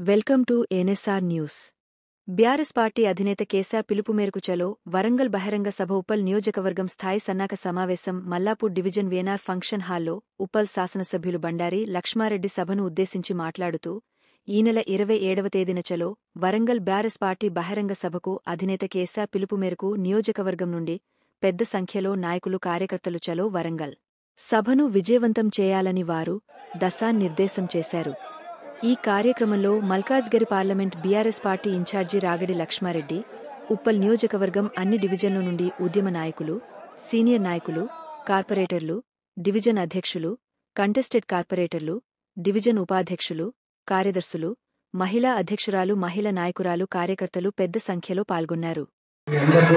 Welcome to NSR news. BRS party అధినేత కేసీఆర్ పిలుపు మేరకు చలో వరంగల్ బహిరంగ సభ ఉప్పల్ నియోజకవర్గం స్థాయి సన్నాహక సమావేశం మల్లాపూర్ డివిజన్ వీఎన్ఆర్ ఫంక్షన్ హాల్లో ఉప్పల్ శాసనసభ్యులు బండారి లక్ష్మారెడ్డి సభను ఉద్దేశించి మాట్లాడుతూ ఈ నెల 27వ తేదీన చలో వరంగల్ బీఆర్ఎస్ పార్టీ బహిరంగ సభకు అధినేత కేసీఆర్ పిలుపు మేరకు నియోజకవర్గం నుండి పెద్ద సంఖ్యలో నాయకులు కార్యకర్తలు చలో వరంగల్ సభను విజయవంతం చేయాలని వారు దశానిర్దేశం చేశారు. ఈ కార్యక్రమంలో Malkajgiri parliament BRS party incharge Ragadi Laxma Reddy, Uppal నియోజకవర్గం అన్ని డివిజన్ల నుండి ఉద్యమ నాయకులు, సీనియర్ నాయకులు, కార్పొరేటర్లు, డివిజన్ అధ్యక్షులు, కంటెస్టెడ్ కార్పొరేటర్లు, డివిజన్ ఉపాధ్యక్షులు, కార్యదర్శులు, మహిళా అధ్యక్షురాలు, మహిళా నాయకురాలు, కార్యకర్తలు పెద్ద సంఖ్యలో పాల్గొన్నారు. మీ అందరూ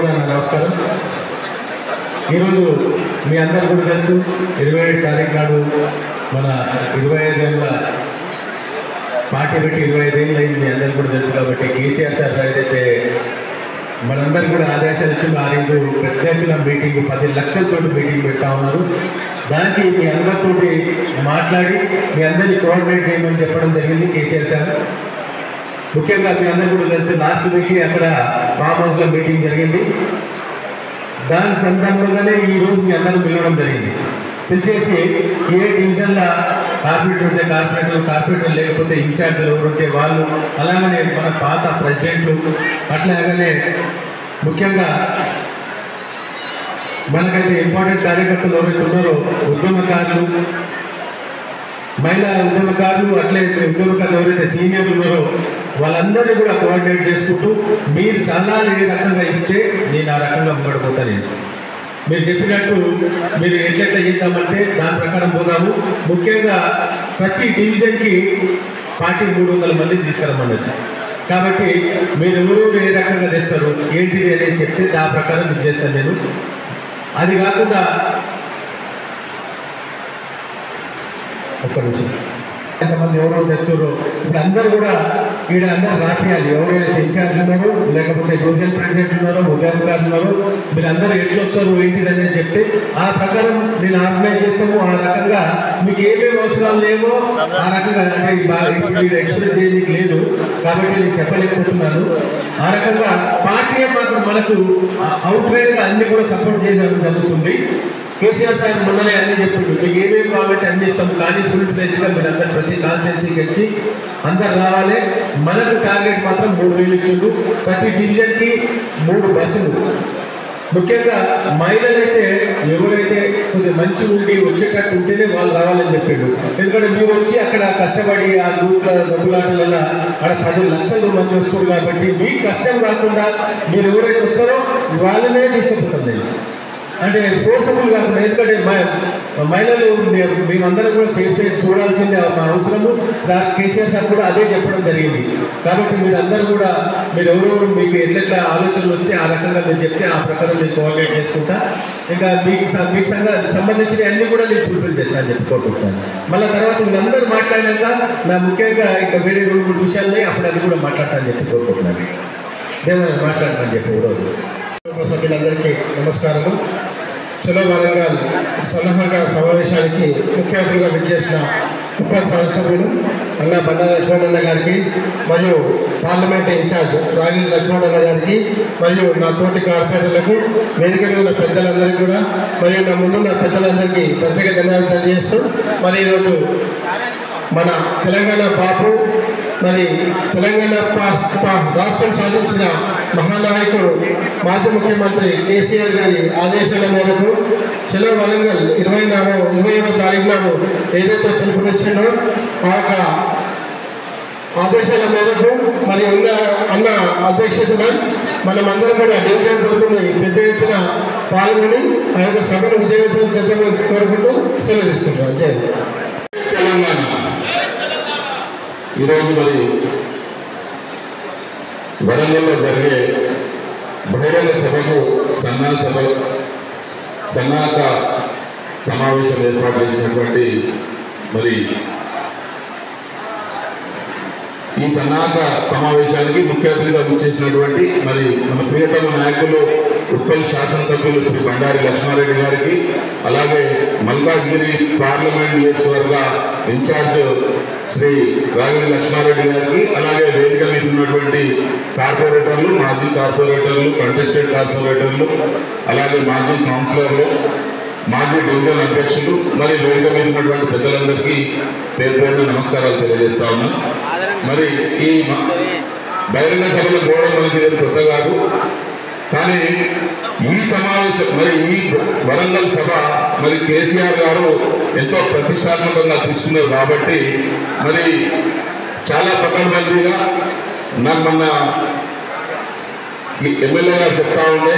కూడా తెలుసు 27 తారీఖు నాడు మన 25 ఏళ్ళ పార్టీ పెట్టి 25 ఏళ్ళు అయింది. మీ అందరూ కూడా తెలుసు. కాబట్టి కేసీఆర్ సార్ ఏదైతే మనందరూ కూడా ఆదేశాలు ఇచ్చిందో ఆ రోజు పెద్ద ఎత్తున మీటింగ్ 10 లక్షలతో మీటింగ్ పెడతా ఉన్నారు. దానికి మీ అందరితో మాట్లాడి మీ అందరినీ కోఆర్డినేట్ చేయమని చెప్పడం జరిగింది కేసీఆర్ సార్. ముఖ్యంగా మీ అందరూ కూడా తెలుసు లాస్ట్ వీక్ అక్కడ ఫామ్ హౌస్లో మీటింగ్ జరిగింది. దాని సందర్భంగానే ఈరోజు మీ అందరూ పిలవడం జరిగింది. పిలిచేసి ఏ డివిజన్లో కార్పొరేటర్ ఉంటే కార్పొరేటర్ లేకపోతే ఇన్ఛార్జీలు ఎవరు ఉంటే వాళ్ళు, అలాగనే మన పాత ప్రెసిడెంట్లు, అట్లాగనే ముఖ్యంగా మనకైతే ఇంపార్టెంట్ కార్యకర్తలు ఎవరైతే ఉన్నారో ఉద్యమకారులు, మహిళా ఉద్యమకారులు, అట్లే ఉద్యమకారులు ఎవరైతే సీనియర్లు ఉన్నారో వాళ్ళందరినీ కూడా కోఆర్డినేట్ చేసుకుంటూ మీరు సలహాలు ఏ రకంగా ఇస్తే నేను ఆ రకంగా ముంగడిపోతాను. నేను మీరు చెప్పినట్టు మీరు ఎట్లెట్లా చేద్దామంటే దాని ప్రకారం పోదాము. ముఖ్యంగా ప్రతి డివిజన్కి పార్టీ 300 మందిని తీసుకురమ్మన్నది. కాబట్టి మీరు ఎవరు ఏ రకంగా తెస్తారు ఏంటిది అనేది చెప్తే దాని ప్రకారం ఇది చేస్తాను నేను. అది కాకుండా ఒక్క నిమిషం, ఎంతమంది ఎవరో తెస్తారో ఇప్పుడు అందరూ కూడా ఈడ అందరూ రాపియాలి. ఎవరైతే ఇన్ఛార్జ్ ఉన్నారో లేకపోతే డివిజన్ ప్రెసిడెంట్ ఉన్నారో ఉద్యోగకారులు ఉన్నారో మీరు అందరూ ఎట్లా వస్తారు ఏంటిది అనేది చెప్తే ఆ ప్రకారం నేను ఆర్గనైజ్ చేస్తాము. ఆ రకంగా మీకు ఏమేమి అవసరాలు లేవో ఆ రకంగా, అంటే ఇప్పుడు మీరు ఎక్స్ప్రెస్ చేయడానికి లేదు కాబట్టి నేను చెప్పలేకపోతున్నాను. ఆ రకంగా పార్టీ మాత్రం మనకు అవుట్రైట్గా అన్ని కూడా సపోర్ట్ చేయడం జరుగుతుంది. కేసీఆర్ సార్ మొన్ననే అన్ని చెప్పిండు, మీకు ఏమేమి కావాలంటే అన్ని ఇస్తాం, కానీ ఫుల్ ఫ్లెజ్డ్గా మీరు అందరు ప్రతి కాన్స్టిట్యున్సీకి వచ్చి అందరు రావాలి. మనకు టార్గెట్ మాత్రం 3000 ఇచ్చిండు. ప్రతి డివిజన్కి 3 బస్సులు. ముఖ్యంగా మహిళలైతే ఎవరైతే కొద్దిగా మంచి ఉండి వచ్చేటట్టు ఉంటేనే వాళ్ళు రావాలని చెప్పిండు. ఎందుకంటే మీరు వచ్చి అక్కడ కష్టపడి ఆ గ్రూప్ల దొంగలాటల వల్ల అక్కడ 10 లక్షల మంది వస్తారు. కాబట్టి మీకు కష్టం రాకుండా మీరు ఎవరైతే వస్తారో వాళ్ళనే తీసుకుపోతాం నేను, అంటే ఫోర్సబుల్ కాకుండా. ఎందుకంటే మహిళలు మేమందరం కూడా సేఫ్ సైడ్ చూడాల్సిందే అవసరము. సార్ కేసీఆర్ సార్ కూడా అదే చెప్పడం జరిగింది. కాబట్టి మీరు అందరూ కూడా మీరు ఎవరెవరు మీకు ఎట్లెట్లా ఆలోచనలు వస్తే ఆ రకంగా మీరు చెప్తే ఆ ప్రకారం నేను కోఆర్డినేట్ చేసుకుంటా. ఇంకా మీకు సంబంధించిన అన్నీ కూడా నేను ఫుల్ఫిల్ చేస్తానని చెప్పి కోరుకుంటున్నాను. మళ్ళీ తర్వాత వీళ్ళందరూ మాట్లాడినాక నా ముఖ్యంగా ఇంకా వేరే 2-3 విషయాలని అప్పుడు అది కూడా మాట్లాడతానని చెప్పి కోరుకుంటున్నాను. ఏమైనా మాట్లాడతానని చెప్పి ఈరోజు సభ్యులందరికీ నమస్కారము. చలో వరంగల్ సలహాగా సమావేశానికి ముఖ్య అతిథిగా విచ్చేసిన ఉప శాసనసభ్యులు అన్న బండారి లక్ష్మణన్న గారికి, మరియు పార్లమెంట్ ఇన్ఛార్జ్ రాగిరి లక్ష్మణన్న గారికి, మరియు నా తోటి కార్పొరేటర్లకు, వేదిక మీద ఉన్న పెద్దలందరికీ కూడా, మరియు నా ముందున్న పెద్దలందరికీ ప్రత్యేక ధన్యవాదాలు తెలియజేస్తూ, మరి ఈరోజు మన తెలంగాణ బాపు, మరి తెలంగాణ రాష్ట్రం సాధించిన మహానాయకుడు మాజీ ముఖ్యమంత్రి కేసీఆర్ గారి ఆదేశాల మేరకు చలో వరంగల్ 27వ తారీఖు నాడు ఏదైతే పిలుపునిచ్చిందో ఆ యొక్క ఆదేశాల మేరకు మరి అన్న అధ్యక్షతన మనమందరం కూడా డివిజన్ గ్రూపుని పెద్ద ఎత్తున పాల్గొని ఆ యొక్క సభను విజయవంతం చెప్పమని కోరుకుంటూ సెలవు తీసుకుంటాం. జై తెలంగాణ. ఈరోజు మరి వరంగల్లో జరిగే బహిరంగ సభకు సన్నాహక సమావేశం ఏర్పాటు చేసినటువంటి మరి ఈ సన్నాహక సమావేశానికి ముఖ్య అతిథిగా వచ్చేసినటువంటి మరి మన ప్రియతమ నాయకులు ఉప్పల్ శాసనసభ్యులు శ్రీ బండారి లక్ష్మారెడ్డి గారికి, అలాగే మల్కాజ్గిరి పార్లమెంట్ నియోజకవర్గ ఇన్ఛార్జ్ శ్రీ రాగిణి లక్ష్మారెడ్డి గారికి, అలాగే వేదిక మీద ఉన్నటువంటి కార్పొరేటర్లు, మాజీ కార్పొరేటర్లు, కంటెస్టెడ్ కార్పొరేటర్లు, అలాగే మాజీ కౌన్సిలర్లు, మాజీ డివిజన్ అధ్యక్షులు, మరి వేదిక మీద ఉన్నటువంటి పెద్దలందరికీ పేరు పేరున నమస్కారాలు తెలియజేస్తా ఉన్నాను. మరి ఈ బహిరంగ సభలో పోవడం మనకి ఇది కొత్త కాదు, కానీ ఈ సమావేశం మరి ఈ వరంగల్ సభ మరి కేసీఆర్ గారు ఎంతో ప్రతిష్టాత్మకంగా తీసుకున్నారు కాబట్టి మరి చాలా పకడ్బందీగా నాకు మొన్న ఎమ్మెల్యే గారు చెప్తా ఉండే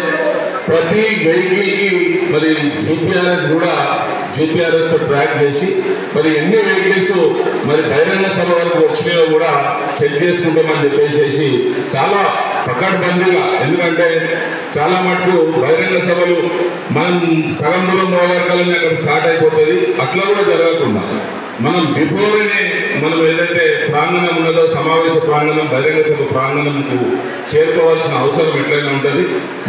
ప్రతి వెహికల్కి మరి జీపీఆర్ఎస్ తో ట్రాక్ చేసి మరి ఎన్ని వెహికల్స్ మరి బహిరంగ సభ వరకు వచ్చినాయో కూడా చెక్ చేసుకుంటామని చెప్పేసి చాలా పకడ్బందీగా, ఎందుకంటే చాలా మటుకు బహిరంగ సభలు మనం సగం దూరం పోవాలని అక్కడ స్టార్ట్ అయిపోతుంది. అట్లా కూడా జరగకుండా మనం బిఫోర్నే మనం ఏదైతే ప్రాంగణం ఉన్నదో సమావేశ ప్రాంగణం, బహిరంగ సభ ప్రాంగణంకు చేరుకోవాల్సిన అవసరం ఎట్లయినా ఉంటుంది.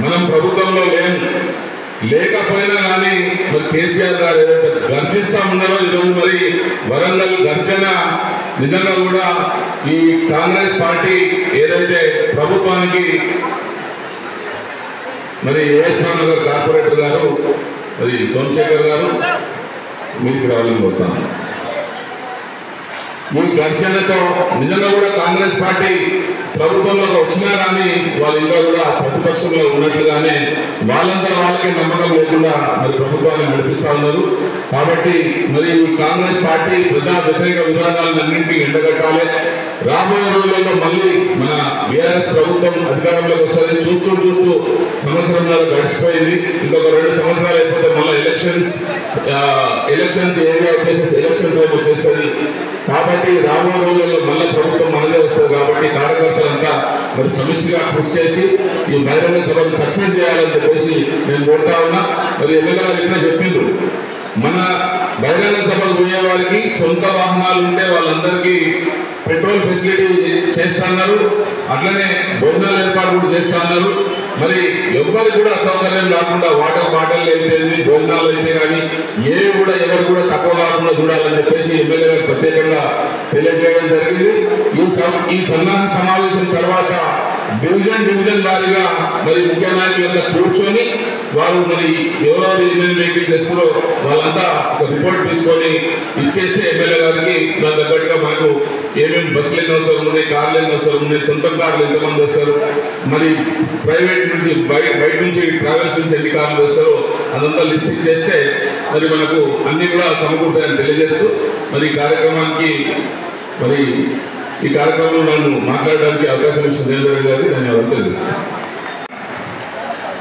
మనం ప్రభుత్వంలో లేకపోయినా కానీ మరి కేసీఆర్ గారు ఏదైతే గర్జిస్తా ఉన్నారో ఈరోజు మరి వరంగల్ గర్జన నిజంగా కూడా ఈ కాంగ్రెస్ పార్టీ ఏదైతే ప్రభుత్వానికి మరి ఏఎస్ నగర్ కార్పొరేటర్ గారు మరి సోమశేఖర్ గారు మీకు రావాలని కోరుతాను. ఈ గర్జనతో నిజంగా కూడా కాంగ్రెస్ పార్టీ ప్రభుత్వంలోకి వచ్చినా కానీ వాళ్ళు ఇంకా కూడా ప్రతిపక్షంలో ఉన్నట్లుగానే వాళ్ళంతా వాళ్ళకి నమ్మకం లేకుండా మరి ప్రభుత్వాన్ని నడిపిస్తా ఉన్నారు. కాబట్టి మరి కాంగ్రెస్ పార్టీ ప్రజా వ్యతిరేక విధానాలను అన్నింటినీ ఎండగట్టాలి. రాబోయే రోజుల్లో మళ్ళీ మన బీఆర్ఎస్ ప్రభుత్వం అధికారంలోకి వస్తుంది. చూస్తూ సంవత్సరంలో గడిచిపోయింది. ఇంకొక 2 సంవత్సరాలు అయిపోతే మళ్ళీ ఎలక్షన్స్ ఏరియా వచ్చేసి ఎలక్షన్ టైం వచ్చేస్తుంది. కాబట్టి రాబోయే రోజుల్లో మళ్ళీ ప్రభుత్వం మనదే వస్తుంది. కాబట్టి కార్యకర్తలంతా మరి సమిష్టిగా కృషి చేసి ఈ బహిరంగ సభను సక్సెస్ చేయాలని చెప్పేసి నేను కోరుతా ఉన్నా. మరి ఎమ్మెల్యే గారు ఇప్పుడే చెప్పిండ్రు, మన బహిరంగ సభకు పోయే వారికి సొంత వాహనాలు ఉంటే వాళ్ళందరికీ పెట్రోల్ ఫెసిలిటీ చేస్తున్నారు, అట్లనే భోజనాలు ఏర్పాటు కూడా చేస్తా ఉన్నారు. మరి ఎవరికి కూడా అసౌకర్యం రాకుండా వాటర్ బాటిల్ అయితేంది, భోజనాలు అయితే కానీ ఏవి కూడా ఎవరు కూడా తక్కువ కాకుండా చూడాలని చెప్పేసి ఎమ్మెల్యే గారు ప్రత్యేకంగా తెలియజేయడం జరిగింది. ఈ సన్నాహ సమావేశం తర్వాత డివిజన్ వారీగా మరి ముఖ్య నాయకులంతా కూర్చొని వారు మరి ఎవరెవరు ఎన్ని వెహికల్ చేస్తారో వాళ్ళంతా ఒక రిపోర్ట్ తీసుకొని ఇచ్చేస్తే ఎమ్మెల్యే గారికి దాని తగ్గట్టుగా మనకు ఏమేమి బస్సులు ఎన్ని అవసరం ఉన్నాయి, కార్లు ఎన్ని అవసరం ఉన్నాయి, సొంత కార్లు ఎంతమంది వస్తారు, మరి ప్రైవేట్ నుంచి బయట నుంచి ట్రావెల్స్ నుంచి ఎన్ని కార్లు వస్తారో అదంతా లిస్ట్ ఇచ్చేస్తే మరి మనకు అన్ని కూడా సమకూరుతాయని తెలియజేస్తూ మరి ఈ కార్యక్రమంలో నన్ను మాట్లాడడానికి అవకాశం ఇచ్చిన దేవేంద్ర గారికి ధన్యవాదాలు తెలియజేస్తాను.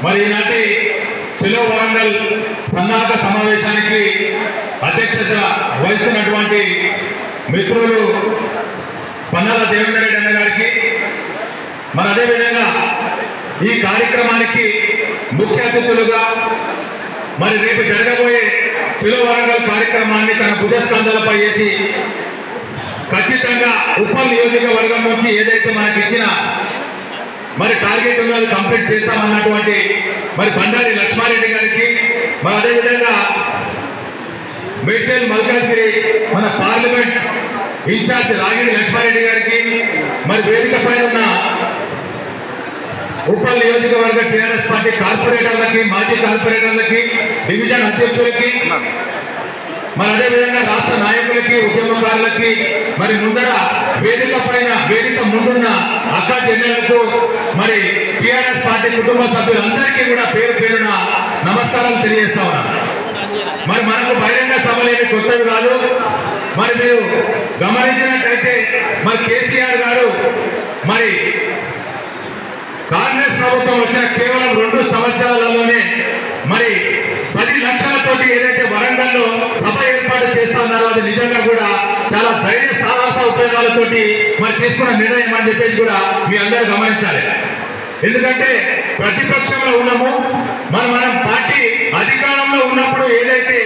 మరి ఈనాటి చెలో వరంగల్ సన్నాహక సమావేశానికి అధ్యక్షత వహిస్తున్నటువంటి మిత్రులు పన్నాల దేవేంద్ర రెడ్డి అన్న గారికి, మరి అదేవిధంగా ఈ కార్యక్రమానికి ముఖ్య అతిథులుగా మరి రేపు జరగబోయే చెలో వరంగల్ కార్యక్రమాన్ని తన భుజస్కంధాలపై వేసి ఖచ్చితంగా ఉప్పల్ నియోజకవర్గం నుంచి ఏదైతే మనకి ఇచ్చిన మరి టార్గెట్ ఉన్నది కంప్లీట్ చేస్తామన్నటువంటి మరి బండారి లక్ష్మారెడ్డి గారికి, మరి అదేవిధంగా మేడ్చల్ మల్కాజ్గిరి మన పార్లమెంట్ ఇన్ఛార్జ్ రాగిణి లక్ష్మారెడ్డి గారికి, మరి వేదికపై ఉన్న ఉప్పల్ నియోజకవర్గ టీఆర్ఎస్ పార్టీ కార్పొరేటర్లకి, మాజీ కార్పొరేటర్లకి, డివిజన్ అధ్యక్షులకి, మరి అదేవిధంగా రాష్ట్ర నాయకులకి, ఉద్యమకారులకి, మరి ముందర వేదిక ముందున్న అక్క చెల్లెలకు, మరి టీఆర్ఎస్ పార్టీ కుటుంబ సభ్యులందరికీ కూడా పేరు పేరున నమస్కారాలు తెలియజేస్తా ఉన్నాను. మరి మనకు బహిరంగ సభలేమి కొత్తవి కాదు. మరి మీరు గమనించినట్టయితే మరి కేసీఆర్ గారు మరి కాంగ్రెస్ ప్రభుత్వం వచ్చిన కేవలం 2 సంవత్సరాలలోనే మరి 10 లక్షలతోటి ఏదైతే వరంగల్లో సభ ఏర్పాటు చేస్తా ఉన్నారో అది నిజంగా కూడా చాలా ధైర్య సాహస ఉపయోగాలతోటి మరి తీసుకున్న నిర్ణయం అని చెప్పేసి కూడా మీ అందరూ గమనించాలి. ఎందుకంటే ప్రతిపక్షంలో ఉన్నాము, మనం పార్టీ అధికారంలో ఉన్నప్పుడు ఏదైతే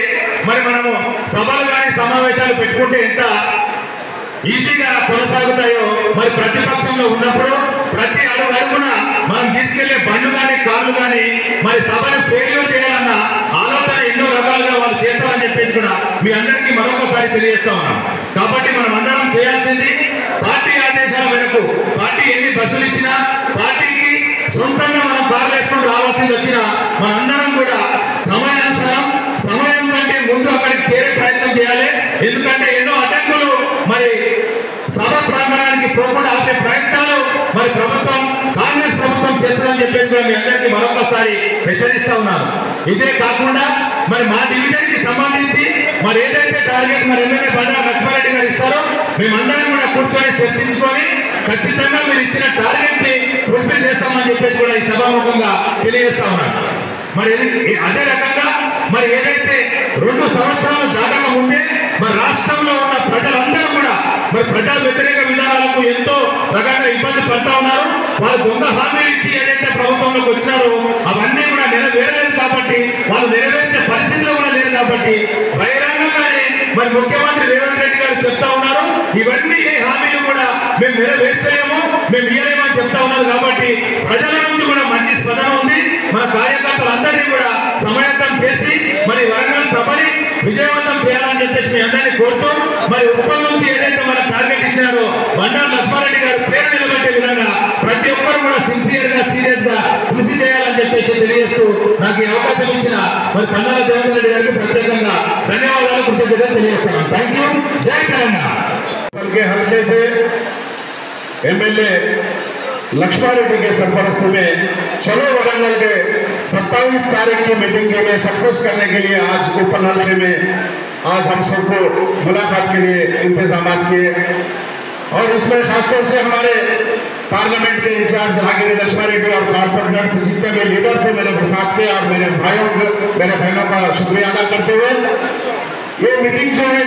మరి మనము సభలు కానీ సమావేశాలు పెట్టుకుంటే ఎంత ఈజీగా కొనసాగుతాయో, మరి ప్రతిపక్షంలో ఉన్నప్పుడు ప్రతి అడుగున మనం తీసుకెళ్లే బండ్లు కానీ కార్లు కానీ మరి సభను ఫెయిల్యూర్ చేయాలన్న ఆలోచన ఎన్నో రకాలుగా వాళ్ళు చేస్తారని చెప్పేసి కూడా మీ అందరికీ మరొకసారి తెలియజేస్తా ఉన్నాం. కాబట్టి మనం అందరం చేయాల్సింది పార్టీ ఆదేశాల మేరకు పార్టీ ఎన్ని బస్సులు ఇచ్చినా పార్టీకి సొంతంగా మనం కార్లు వేసుకుని రావాల్సింది వచ్చినా మనందరం కూడా సమయానుసారం సమయం కంటే ముందు అక్కడికి చేరే ప్రయత్నం చేయాలి. ఎందుకంటే ఎన్నో అడ్డంకులు మరి సభ ప్రాంగణానికి పోకుండా ఆపే ప్రయత్నాలు మరి ప్రభుత్వం కాంగ్రెస్ ప్రభుత్వం చేస్తుందని చెప్పేసి కూడా మీ అందరికీ మరొకసారి హెచ్చరిస్తా ఉన్నాను. ఇదే కాకుండా మరి మా డివిజన్ కి సంబంధించి మరి ఏదైతే టార్గెట్ మరి ఎమ్మెల్యే బండారు లక్ష్మారెడ్డి గారు ఇస్తారో మేమందరం కూడా కూర్చొని చర్చించుకొని ఖచ్చితంగా మీరు ఇచ్చిన టార్గెట్ ని ఫుల్ఫిల్ చేస్తామని చెప్పేసి కూడా ఈ సభాముఖంగా తెలియజేస్తా ఉన్నాను. మరి అదే రకంగా మరి ఏదైతే 2 సంవత్సరాలు దాటక ముందే మరి రాష్ట్రంలో ఉన్న ప్రజలందరూ కూడా మరి ప్రజా వ్యతిరేక విధానాలకు ఎంతో రకంగా ఇబ్బంది పడుతూ ఉన్నారు. వాళ్ళు దొంగ హామీలు ఇచ్చి ఏదైతే ప్రభుత్వంలోకి వచ్చినారో అవన్నీ కూడా నెరవేరలేదు కాబట్టి వాళ్ళు నెరవేర్చే పరిస్థితిలో కూడా లేదు కాబట్టి బహిరంగంగానే మరి ముఖ్యమంత్రి రేవంత్ రెడ్డి గారు చెప్తా ఉన్నారు ఇవన్నీ ఏ హామీలు కూడా మేము నెరవేర్చలేము మేము ఇయ్యలేమని చెప్తా ఉన్నారు. కాబట్టి ప్రజల నుంచి కూడా మంచి స్పందన ఉంది. మన కార్యకర్తలందరినీ కూడా సమాయత్తం చేసి మరి వరంగల్ సభని విజయవంతం చేయాలని చెప్పేసి మీ అందరినీ కోరుతూ మరి ఉప్పల్ నుంచి ఏదైతే మన టార్గెట్ ఇచ్చారో బండారు లక్ష్మారెడ్డి గారు పేరు నిలబెట్టే విధంగా ప్రతి ఒక్కరు కూడా సిన్సియర్ గా సీరియస్ గా కృషి చేయాలని చెప్పేసి తెలియజేస్తూ నాకు ఈ అవకాశం ఇచ్చిన మరి కన్నాల దేవేంద్ర రెడ్డి గారికి ప్రత్యేకంగా ధన్యవాదాలు కృతజ్ఞతలు తెలియజేస్తాను. Thank you. జై తెలంగాణ. हल्के से एमएलए लक्ष्मारेड्डी के सरपरस्ती में चलो वरंगल के 27 तारीख की मीटिंग के लिए सक्सेस करने के लिए आज ऊपर हल्के में आज हम सबको मुलाकात के लिए इंतजाम किए और इसमें खासतौर से हमारे पार्लियामेंट के इंचार्ज रागिनी लक्ष्मारेड्डी और कॉर्पोरेटर से जितने भी लीडर से मेरे साथ के और मेरे बहनों का शुक्रिया अदा करते हुए ये मीटिंग जो है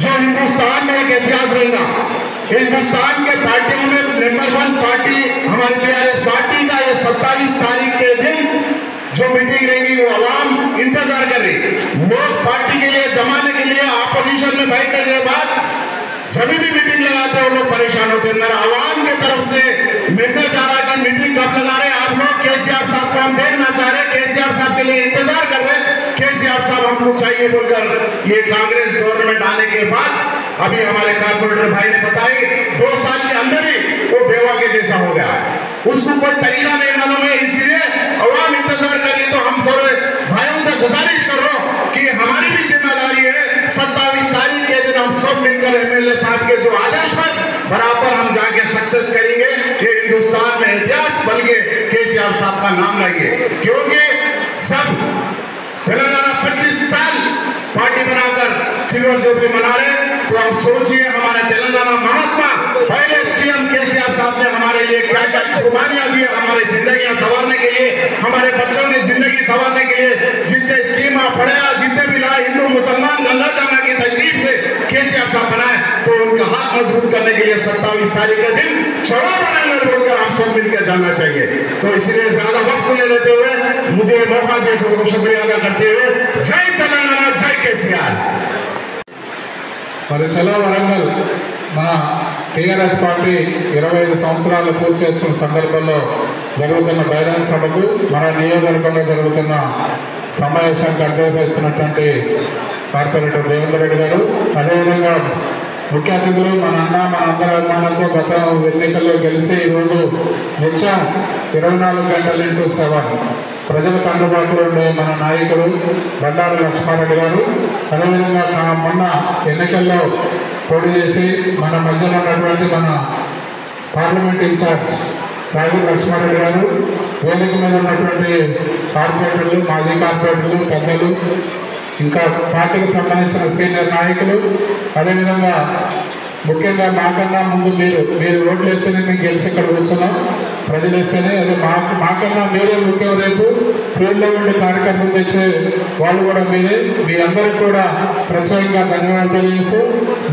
जो हिंदुस्तान में एक इतिहास रहेगा। हिंदुस्तान के पार्टियों में नंबर 1 पार्टी हमारी टीआरएस पार्टी का ये 27 तारीख के दिन जो मीटिंग रहेगी वो आवाम इंतजार कर रही। लोग पार्टी के लिए जमाने के लिए अपोजिशन में बैठने के बाद जब भी मीटिंग लगाते हैं वो लोग परेशान होते हैं। मेरा आवाम के तरफ से मैसेज आ रहा है कि मीटिंग कब लगा रहे हैं आप लोग। केसीआर साहब को हम देखना चाह रहे हैं, केसीआर साहब के लिए इंतजार कर रहे हैं। केसीआर साहब हमको चाहिए बोलकर ये कांग्रेस गवर्नमेंट आने के बाद अभी हमारे कारपोरेटर भाई ने बताया 2 साल के अंदर ही वो बेवा के जैसा हो गया। उसको कोई तरीका नहीं मालूम है, इसलिए अवाम इंतजार करिए। तो हम थोड़े भाइयों से गुजारिश कर रहा हूँ कि हमारी भी जिम्मेदारी है 27 तारीख के दिन हम सब मिलकर एमएलए साहब के जो आदेश पर बराबर हम जाके सक्सेस करेंगे। ये हिंदुस्तान में इतिहास बन के केसीआर साहब का नाम लाइए, क्योंकि जब तेलंगाना 25 साल पार्टी बनाकर सिल्वर जुबली मना रहे तो हम सोचिए हमारे तेलंगाना महात्मा पहले सीएम केसीआर साहब ने हमारे लिए क्या क्या कुर्बानियां दी, हमारी जिंदगियां संवारने के लिए, हमारे बच्चों की जिंदगी संवारने के लिए जितने स्कीम पढ़ाया, जितने भी लाए हिंदू मुसलमान गंगा जमुना की तहजीब से केसीआर साहब बनाए, तो उनका हाथ मजबूत करने के लिए 27 तारीख के दिन चलो वरंगल बोलकर हम सब मिलकर जाना चाहिए। तो इसलिए ज्यादा वक्त नहीं लेते हुए मुझे मौका दे सबको शुक्रिया अदा करते हुए जय तेलंगाना जय केसीआर। మరి చలో వరంగల్ మన టీఆర్ఎస్ పార్టీ 25 సంవత్సరాలు పూర్తి చేసుకున్న సందర్భంలో జరుగుతున్న బహిరంగ సభకు మన నియోజకవర్గంలో జరుగుతున్న సమావేశానికి అధ్యక్షిస్తున్నటువంటి కార్పొరేటర్ రేవంత్ రెడ్డి గారు, అదేవిధంగా ముఖ్య అతిథులు మన అన్న మన అందరి అభిమానంతో గత ఎన్నికల్లో గెలిచి ఈరోజు నిత్యం 24 గంటల ఇంటూ 7 ప్రజలకు అందుబాటులో ఉండే మన నాయకుడు బండారు లక్ష్మారెడ్డి గారు, అదేవిధంగా మొన్న ఎన్నికల్లో పోటీ చేసి మన మధ్యలో ఉన్నటువంటి మన పార్లమెంట్ ఇన్ఛార్జ్ రాగిని లక్ష్మారెడ్డి గారు, వేదిక మీద ఉన్నటువంటి కార్పొరేటర్లు, మాజీ కార్పొరేటర్లు, పెద్దలు, ఇంకా పార్టీకి సంబంధించిన సీనియర్ నాయకులు, అదేవిధంగా ముఖ్యంగా మాకన్నా ముందు మీరు ఓట్లు వేస్తేనే మేము గెలిచి ఇక్కడ కూర్చున్నాం, ప్రజలు వేస్తేనే అదే మాకన్నా మీరే ముఖ్యం. రేపు ఫీల్డ్లో ఉండే కార్యకర్తలు తెచ్చే వాళ్ళు కూడా మీరే. మీ అందరికీ కూడా ప్రత్యేకంగా ధన్యవాదాలు తెలియజేస్తూ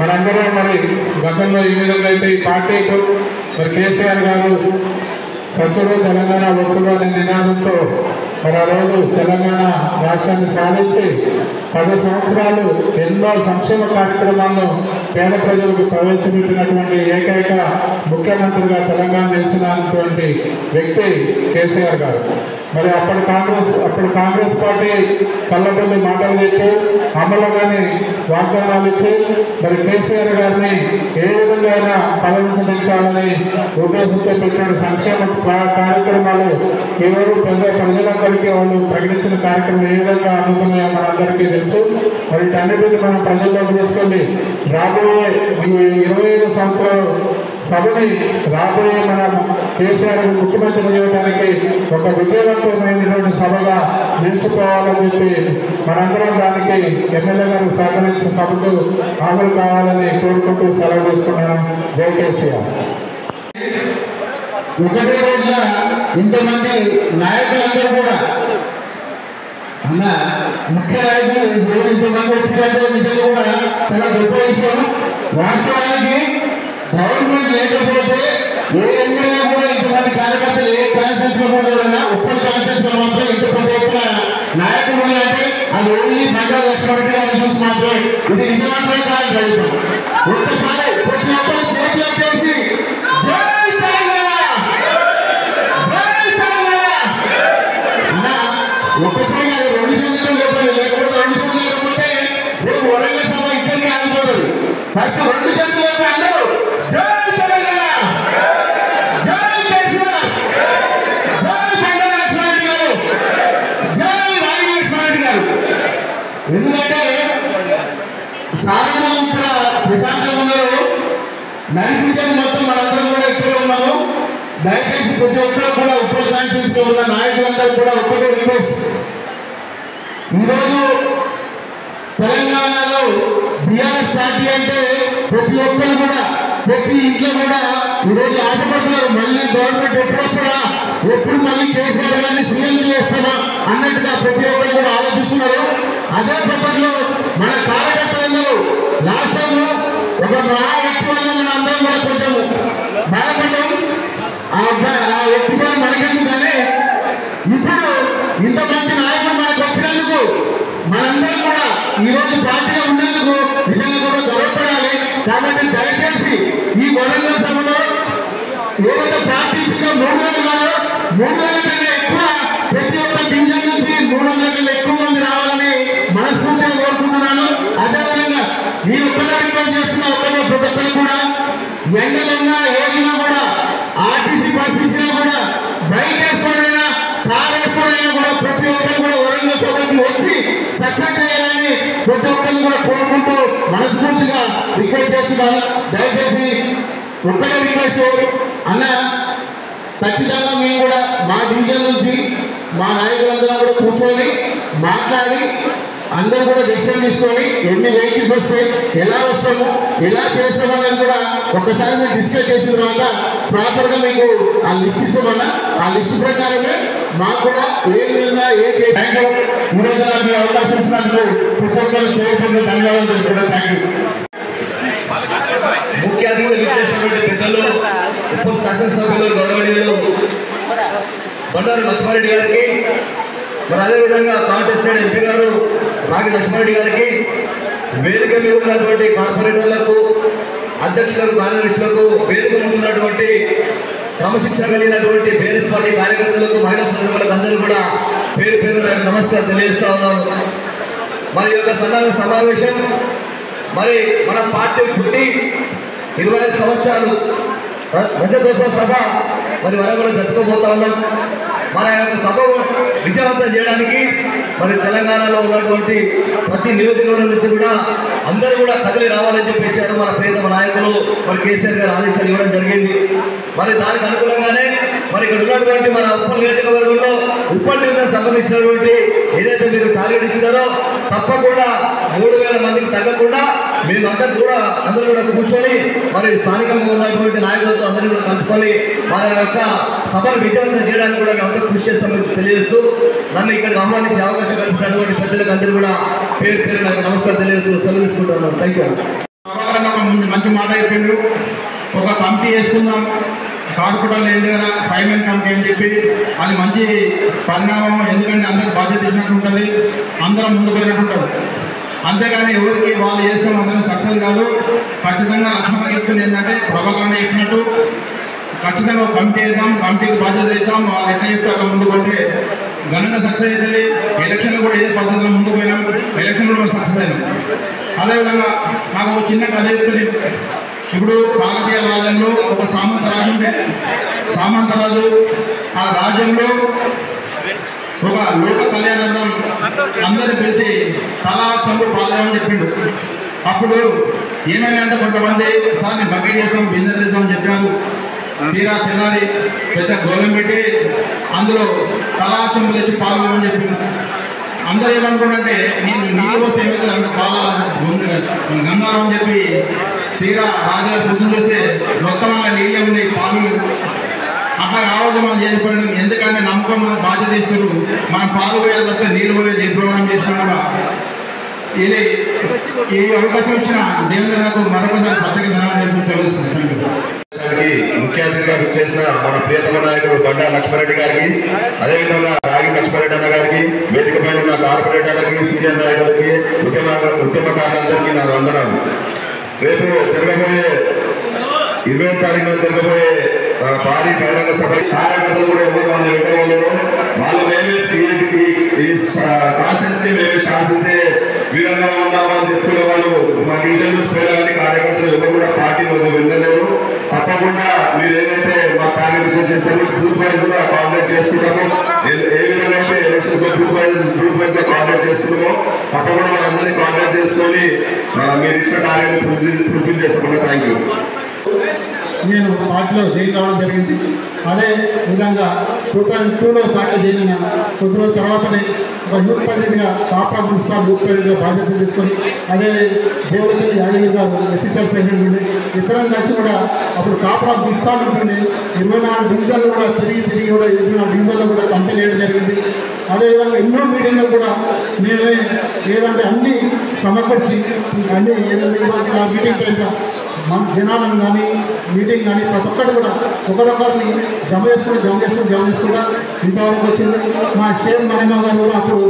మనందరం మరి గతంలో ఈ విధంగా అయితే ఈ పార్టీకు మరి కేసీఆర్ గారు సచ్చుడు తెలంగాణ వచ్చుడు అనే నినాదంతో మరి ఆ రోజు తెలంగాణ రాష్ట్రాన్ని సాధించి 10 సంవత్సరాలు ఎన్నో సంక్షేమ కార్యక్రమాలను పేద ప్రజలకు ప్రవేశపెట్టినటువంటి ఏకైక ముఖ్యమంత్రిగా తెలంగాణ నిలిచినటువంటి వ్యక్తి కేసీఆర్ గారు. మరి అప్పుడు కాంగ్రెస్ పార్టీ కళ్ళబొల్లి మాటలు చెప్పి అమలు కానీ వాగ్దానాలు ఇచ్చి మరి కేసీఆర్ గారిని ఏ విధంగా పదవించాలని ఉద్దేశంతో పెట్టిన సంక్షేమ కార్యక్రమాలు ఈరోజు ప్రజలందరికీ వాళ్ళు ప్రకటించిన కార్యక్రమం ఏ విధంగా అందుతున్నాయో మనందరికీ తెలుసు. మరి వీటన్నిటిని మనం ప్రజల్లోకి తీసుకెళ్ళి రాబోయే 25 సంవత్సరాలు సభని రాబోయే మన కేసీఆర్ ముఖ్యమంత్రి చేయడానికి ఒక విజయవంతమైనటువంటి సభగా నిలిచిపోవాలని చెప్పి మనందరం దానికి ఎమ్మెల్యే గారు సహకరించి సభకు హాజరు కావాలని కోరుకుంటూ సెలవు తీసుకున్నాను. జై కేసీఆర్. ఒకటే రోజున ఇంతమంది నాయకులందరూ కూడా అన్న ముఖ్య నాయకులు ఇంతమంది వచ్చినట్టు నిజంగా కూడా చాలా గొప్ప విషయం. వాస్తవానికి గవర్నమెంట్ లేకపోతే ఏ ఎమ్మెల్యే కూడా ఇంతమంది కార్యకర్తలు ఏ కాన్స్టిట్యూన్స్ లో కూడా ఉప్పల్ కాన్స్టిట్యూన్స్ లో మాత్రం ఇంత పెద్ద ఎత్తున నాయకులు ఉన్నాయంటే అది ఓన్లీ బండా లక్ష్మణరెడ్డి గారిని చూసి మాత్రమే. ఇది నిజమంటే కాదు ప్రయత్నం. ఒక్కసారి ప్రతి ఒక్కరు చేతిలో చేసి జై తెలంగాణ జై తెలంగాణ అన్న ఒక్కసారి 2 సంవత్సరాలు లేకపోతే 2 సంవత్సరాలు లేకపోతే రేపు వరంగల్ సభ ఇక్కడికి ఆగిపోతుంది. ఫస్ట్ 2 సంవత్సరాలు అందరూ జై తెలంగాణ జై కేసీఆర్ జై బండా లక్ష్మణరెడ్డి గారు జై రాయి లక్ష్మణరెడ్డి గారు. ఎందుకంటే సాధారణ ఇక్కడ ప్రశాంతంగా ఉన్నారు. నడిపించేది మొత్తం మనందరం కూడా ఇక్కడే ఉన్నాము. దయచేసి ప్రతి ఒక్కరు కూడా ఉప్పల్ కాన్స్టిట్యూన్సీలో ఉన్న నాయకులందరూ కూడా ఒక్కటే రిక్వెస్ట్, ఈరోజు తెలంగాణలో బీఆర్ఎస్ పార్టీ అంటే ప్రతి ఒక్కరు కూడా ప్రతి ఇంట్లో కూడా ఈరోజు ఆశపడుతున్నారు. మళ్ళీ గవర్నమెంట్ ఎప్పుడు వస్తారా, ఎప్పుడు మళ్ళీ కేసీఆర్ గారిని సీఎం చేస్తామా అన్నట్టుగా ప్రతి ఒక్కరు కూడా ఆలోచిస్తున్నారు. అదే పద్ధతిలో మన కార్యకర్తలందరూ లాస్ట్ టైంలో ఒక మహా వ్యక్తి వల్ల మన అందరం కూడా కొంచెం భయపడ్డాం. ఆ వ్యక్తి పైన మనకెందుకు కానీ ఇప్పుడు ఇంత మంచి నాయకుడు మనకు వచ్చినందుకు మనందరం కూడా ఈరోజు పార్టీలో ఉన్నందుకు నిజంగా కూడా గర్వపడాలి. కాబట్టి దయచేసి ఈ వరంగల్ సభలో ఏదైతే పార్టీ ఇచ్చిన 3,000 కాదో 3,000 కన్నా ఎక్కువ ప్రతి ఒక్క డివిజన్ నుంచి 300 కన్నా ఎక్కువ మంది రావాలని మనస్ఫూర్తిగా కోరుకుంటున్నాను. అదేవిధంగా నేను ఒక్కగా రిక్వెస్ట్ చేస్తున్నా, ఒక్కగా ప్రతి ఒక్కరు కూడా ఎండలున్నా ఏదైనా కూడా ఆర్టీసీ బస్ ఇచ్చినా కూడా బైక్ వేసుకోవడైనా కార్ వేసుకోవడైనా కూడా ప్రతి ఒక్కరు కూడా వరంగల్ సభకి వచ్చి సక్సెస్ చేయాలని ప్రతి ఒక్కరిని కూడా కోరుకుంటూ మనస్ఫూర్తిగా రిక్వెస్ట్ చేస్తున్నాను. దయచేసి ఒక్కటే రిక్వెస్ట్ అన్న, ఖచ్చితంగా మేము కూడా మా డివిజన్ నుంచి మా నాయకులందరం కూడా కూర్చొని మాట్లాడి అందరూ కూడా డెసిషన్ తీసుకొని ఎన్ని వెహికల్స్ వస్తాయి, ఎలా వస్తాము, ఎలా చేస్తామని కూడా ఒక్కసారి మీరు డిస్కస్ చేసిన తర్వాత ప్రాపర్గా మీకు ఆ లిస్ట్ ఇస్తామన్నా. ఆ లిస్ట్ ప్రకారమే మాకు కూడా ఏ విధంగా ఏ చేసి ఈరోజు నాకు అవకాశం ఇచ్చినందుకు ప్రతి ఒక్కరు పేరు ధన్యవాదాలు కూడా. Thank you. ముఖ్య అతిథులు విచ్చేసినటువంటి పెద్దలు ఉప్పల్ శాసనసభ్యులు గౌరవనీయులు బండారు లక్ష్మారెడ్డి గారికి, మరి అదేవిధంగా కాంటెస్టెడ్ ఎంపీ గారు రాగి లక్ష్మారెడ్డి గారికి, వేదిక మీద ఉన్నటువంటి కార్పొరేటర్లకు, అధ్యక్షులకు, కార్యదర్శులకు, వేదిక ముందున్నటువంటి క్రమశిక్షణ కలిగినటువంటి బీఆర్ఎస్ పార్టీ కార్యకర్తలకు, మహిళా సోదరులకు అందరూ కూడా పేరు పేరు నమస్కారం తెలియజేస్తా ఉన్నాను. మరి యొక్క సమావేశం మరి మన పార్టీ పుట్టి 25 సంవత్సరాలు రజతోత్సవ సభ మరి వరంగల్లో జరుపుకోబోతా ఉన్నాం. మన యొక్క సభ విజయవంతం చేయడానికి మరి తెలంగాణలో ఉన్నటువంటి ప్రతి నియోజకవర్గం నుంచి కూడా అందరూ కూడా కదిలి రావాలని చెప్పేసి మన ప్రియతమ నాయకులు మరి కేసీఆర్ గారు ఆదేశాలు ఇవ్వడం జరిగింది. మరి దానికి అనుగుణంగానే మరి ఇక్కడ ఉన్నటువంటి మన ఉప్పల్ నియోజకవర్గంలో ఉప్పల్ డివిజన్ సంబంధించినటువంటి ఏదైతే మీరు టార్గెట్ ఇచ్చారో తప్పకుండా 3,000 మందికి తగ్గకుండా మేమందరూ కూడా కూర్చొని మరి స్థానికంగా ఉన్నటువంటి నాయకులతో అందరూ కూడా కలుపుకొని మన యొక్క సభను విజయవంతం చేయడానికి కూడా మేమంతా కృషి చేస్తామని తెలియజేస్తూ నన్ను ఇక్కడికి ఆహ్వానించే అవకాశం కల్పించినటువంటి పెద్దలకు అందరూ కూడా పేరు పేరు నాకు నమస్కారం తెలియజేస్తూ సెలవు తీసుకుంటున్నాను. Thank you. మంచి మాట అయిపోయింది. ఒక కమిటీ వేసుకుందాం, కార్పొరేటర్లు ఏం దగ్గర ఫైర్మెన్ కమిటీ అని చెప్పి అది మంచి పరిణామం. ఎందుకంటే అందరికి బాధ్యత ఇచ్చినట్టు ఉంటుంది, అందరం ముందుకు పోయినట్టు ఉంటుంది. అంతేగాని ఎవరికి వాళ్ళు చేస్తాం అందరం సక్సెస్ కాదు. ఖచ్చితంగా లక్ష్మణ చెప్తుంది ఏంటంటే ప్రభాకరణ చెప్పినట్టు ఖచ్చితంగా ఒక కమిటీ వేద్దాం, కమిటీకి బాధ్యత ఇద్దాం. వాళ్ళు ఎట్లా చెప్తే అక్కడ ముందుకు పోతే ఘనంగా సక్సెస్ అవుతుంది. ఎలక్షన్లు కూడా ఏదో పద్ధతిలో ముందుకు పోయినాం, ఎలక్షన్ కూడా సక్సెస్ అయినాం. అదేవిధంగా నాకు ఒక చిన్న కథ చెప్తుంది. ఇప్పుడు కాకతీయ రాజ్యంలో ఒక సామంత రాజు ఉండే. సామంతరాజు ఆ రాజ్యంలో ఒక లోక కళ్యాణం అందరిని పిలిచి తలా చెంబు పాలేమని చెప్పిండు. అప్పుడు ఏమైనా అంటే కొంతమంది సార్ నేను బకెట్ చేస్తాం, బిజినెస్ చేస్తామని చెప్పారు. తీరా తెల్లారి పెద్ద గోళం పెట్టి అందులో తలా చెంబు తెచ్చి పాల్గొమని చెప్పిండు. అందరూ ఏమనుకున్నారంటే నేను నీళ్ళు వస్తే ఏమైతే అంత పాల గంగారం అని చెప్పి తీరా రాజుగారు పొద్దున చూస్తే మొత్తం అలా నీళ్ళే ఉన్నాయి, పాలు. అట్లా కావద్దు మనం చేయకపోయినాం. ఎందుకంటే నమ్మకం మనం బాధ్యత తీసుకున్నారు. మనం పాలు పోయేది తప్ప నీళ్ళు పోయేది ఏ ప్రోగ్రాం చేసినా కూడా. ఇది ఈ అవకాశం ఇచ్చిన దేవుడు నాకు మరొకసారి ప్రత్యేక ధన్యవాదాలు చెల్లిస్తున్నాను. ముఖ్య అతిథిగా చేసిన మన ప్రియతమ నాయకుడు బండా లక్ష్మారెడ్డి గారికి, అదేవిధంగా రాగి లక్ష్మారెడ్డి అన్న గారికి, వేదిక పైన ఉన్న కార్పొరేటర్లకి, సీనియర్ నాయకులకి, ఉద్యమకారులందరికీ నా వందనాలు. రేపు జరగబోయే 20వ తారీఖున జరగబోయే భారీ బహిరంగ సభ కార్యకర్తలు కూడా ఎవరు వాళ్ళు వెళ్ళలేరు. వాళ్ళు మేమే ఈ కాన్స్టిట్యూన్స్ ని మేమే శాసించే విధంగా ఉన్నామని చెప్పుకునే వాళ్ళు మా డివిజన్ నుంచి పోయినా కానీ కార్యకర్తలు ఎవరు కూడా పార్టీని వదిలి వెళ్ళలేరు. తప్పకుండా మీరు ఏదైతే మా కార్యక్రమం చేశారో బూత్ వైజ్ కూడా కాంటాక్ట్ చేసుకుంటాము. ఏ విధంగా అయితే ఎలక్షన్స్ లో బూత్ వైజ్ గా కాంటాక్ట్ చేసుకున్నామో తప్పకుండా వాళ్ళందరినీ కాంటాక్ట్ చేసుకొని మీరు ఇచ్చిన కార్యక్రమం ఫుల్ఫిల్ చేసుకుంటాం. Thank you. నేను పార్టీలో జాయిన్ కావడం జరిగింది. అదే విధంగా 2002లో పార్టీ జాయిన్ అయిన కొద్ది రోజుల తర్వాతనే ఒక యూత్ ప్రెసిడెంట్గా కాప్రా మున్సిపల్ యూత్ ప్రెసిడెంట్గా బాధ్యత తీసుకొని, అదే దేవులపల్లి యాదగిరి గారు ఎస్సీసీఎల్ ప్రెసిడెంట్ ఉండే. ఇద్దరం కలిసి కూడా అప్పుడు కాప్రా మున్సిపల్ ఉంటుండే 24 డివిజన్లు కూడా తిరిగి కూడా 24 డివిజన్లు కూడా కంపెనీ వేయడం జరిగింది. అదేవిధంగా ఎన్నో మీటింగ్లు కూడా మేమే ఏదంటే అన్నీ సమకూర్చి అన్నీ ఏదైతే ఈరోజు ఆ మీటింగ్ టైంలో మన జనాలను కానీ మీటింగ్ కానీ ప్రతి ఒక్కటి కూడా ఒకరొకరిని జమ చేసుకుంటా ఇంతవరకు వచ్చింది. మా షేర్ మనమ్మ గారు కూడా అప్పుడు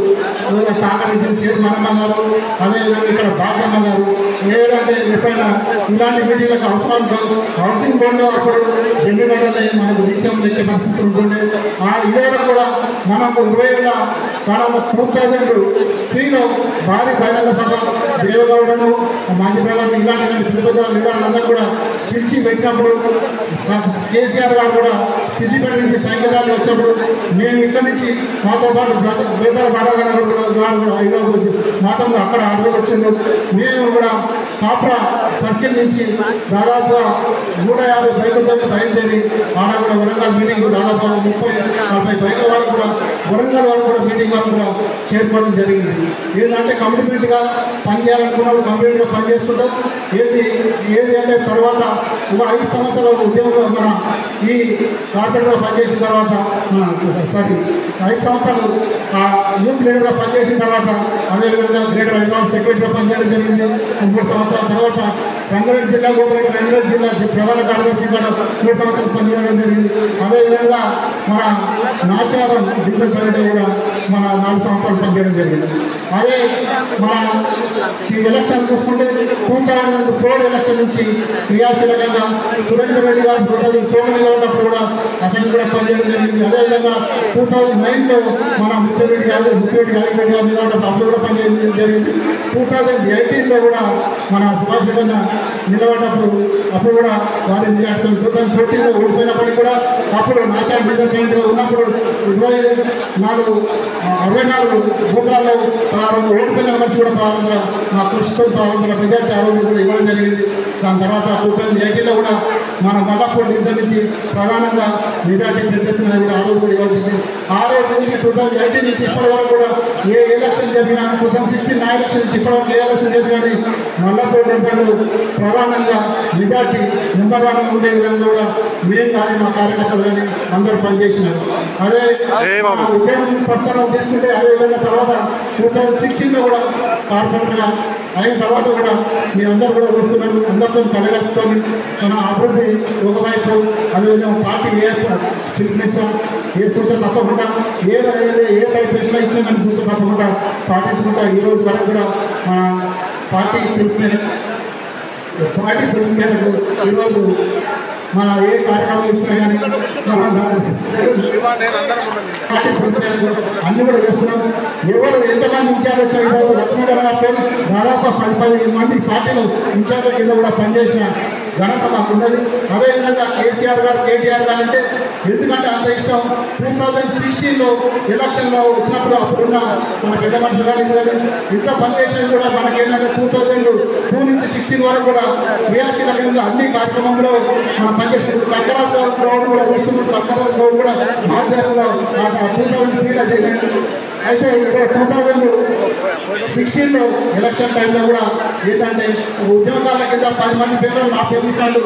సహకరించిన షేర్ మనమ్మ గారు, అదేవిధంగా ఇక్కడ బాటమ్మ గారు ఏదంటే ఎప్పుడైనా ఇలాంటి మీటింగ్లకు అవసరం కాదు. హౌసింగ్ బోర్డులో అప్పుడు జెండుగడ్డలే మనకు విషయం లెక్క పరిస్థితి ఉంటుండే. ఇదే కూడా మనకు 2003లో భారీ బహిరంగ సభ దేవగౌడను మాజీ ప్రధాని ఇలాంటి పెద్ద లీడర్లందరూ కూడా పిలిచి పెట్టినప్పుడు కేసీఆర్ గారు కూడా సిద్దిపేట నుంచి సాయంకాలం వచ్చినప్పుడు మేము ఇక్కడి నుంచి మాతో పాటు బేదల బాడగారు మాతో అక్కడ అడుగు వచ్చిండు. మేము కూడా కాప్రా సర్కిల్ నుంచి దాదాపుగా 150 బైకులతో బయలుదేరి ఆడ కూడా వరంగల్ మీటింగ్ దాదాపు 30-40 బైకుల వాళ్ళు కూడా వరంగల్ వాళ్ళు కూడా మీటింగ్ వాళ్ళు కూడా చేరుకోవడం జరిగింది. ఏంటంటే కమిట్మెంట్గా పనిచేయాలనుకున్నప్పుడు కమిట్మెంట్గా పనిచేస్తుంటాం. ఏది అంటే తర్వాత ఒక 5 సంవత్సరాల ఉద్యోగంలో మన ఈ కార్పొరేటర్గా పనిచేసిన తర్వాత 5 సంవత్సరాలు యూత్ లీడర్గా పనిచేసిన తర్వాత అదేవిధంగా గ్రేటర్ హైదరాబాద్ సెక్రటరీగా పనిచేయడం జరిగింది. 3 సంవత్సరాల తర్వాత రంగారెడ్డి జిల్లా గోదావరి రంగారెడ్డి జిల్లా ప్రధాన కార్యదర్శి కూడా 3 సంవత్సరాలు పనిచేయడం జరిగింది. అదేవిధంగా మన నాచారం డివిజన్ ప్రెసిడెంట్ కూడా మన 4 సంవత్సరాలు పనిచేయడం జరిగింది. అదే మన ఈ ఎలక్షన్ చూసుకుంటే 2004 ఎలక్షన్ నుంచి క్రియాశీలకంగా సురేందర్ రెడ్డి గారు 2004లో ఉన్నప్పుడు కూడా అతను కూడా పనిచేయడం జరిగింది. అదేవిధంగా 2009లో మన ముఖ్యరెడ్డి గారు నిలబడ్డప్పుడు అప్పుడు కూడా పనిచేయడం జరిగింది. 2018లో కూడా మన సుభాష్ రెడ్డి నిలబడ్డప్పుడు అప్పుడు కూడా వారి 2014లో ఓడిపోయినప్పటికీ కూడా అప్పుడు నాచార్ డివిజన్ ఉన్నప్పుడు 64 బూత్రాల్లో 16 ఓడిపోయిన మంచి కూడా 1600 మా కృషితో 1600 మెజార్టీ ఆ రోజు కూడా ఇవ్వడం జరిగింది. దాని తర్వాత 2018లో కూడా మన మల్లాపూర్ డివిజన్ నుంచి ప్రధానంగా మెజార్టీ ప్రత్యేకంగా కూడా ఆ రోజు కూడా ఇవ్వాల్సింది. ఆ రోజు నుంచి 2018 నుంచి ఇప్పటి వరకు కూడా ఏ ఎలక్షన్ జరిగినా 2016 నా ఎలక్షన్ నుంచి ఇప్పటివరకు ఏ ఎలక్షన్ జరిగినా మల్లాపూర్ డివిజన్లో ప్రధానంగా మెజార్టీ నెంబర్ 1 ఉండే విధంగా కూడా మేము కానీ మా కార్యకర్తలు కానీ అందరూ పనిచేసినారు. అదే ఉద్యోగం ప్రస్థానం తీసుకుంటే అదేవిధంగా తర్వాత 2016లో కూడా కార్పొరేటర్గా అయిన తర్వాత కూడా మీ అందరూ కూడా చూస్తున్నారు, అందరితో కలగలుపుతో మన అభివృద్ధి ఒకవైపు, అదేవిధంగా పార్టీ ఏ పిలుపునిచ్చా ఏ సూచన తప్పకుండా ఏ టైప్ ఎట్లా ఇచ్చిందని సూచన తప్పకుండా పాటించుకుంటా ఈరోజు వరకు కూడా మన పార్టీ పిలుపు మేరకు ఈరోజు మన ఏ కార్యక్రమం ఇచ్చినా కానీ పార్టీ పిలుపు మేరకు అన్ని కూడా చేస్తున్నాం. ఎవరు ఎంతమంది ఇన్ఛార్జ్ వచ్చారు ఈరోజు రత్నగర్తో దాదాపు 10-15 మంది పార్టీలో ఇన్ఛార్జ్ కింద కూడా పనిచేసిన ఘనత మాకు ఉన్నది. అదేవిధంగా కేసీఆర్ గారు కేటీఆర్ గారు అంటే ఎందుకంటే అంత ఇష్టం. 2016లో ఎలక్షన్లో వచ్చినప్పుడు అప్పుడున్న మన పెద్ద మనుషులు కానీ ఇంత పనిచేసేది కూడా మనకేంటంటే 2002 నుంచి 16 వరకు కూడా క్రియాశీల కింద అన్ని కార్యక్రమంలో మనం పనిచేసినప్పుడు కంకరాజ్ గౌడ్ కూడా వస్తున్నప్పుడు కంకరాజ్ గౌడ్ కూడా ఆధ్వర్యంలో 2003లో చేయలేదు. అయితే 2016లో ఎలక్షన్ టైంలో కూడా ఏంటంటే ఉద్యోగాల కింద 10 మంది పేర్లు నా పేరు తీసినట్టు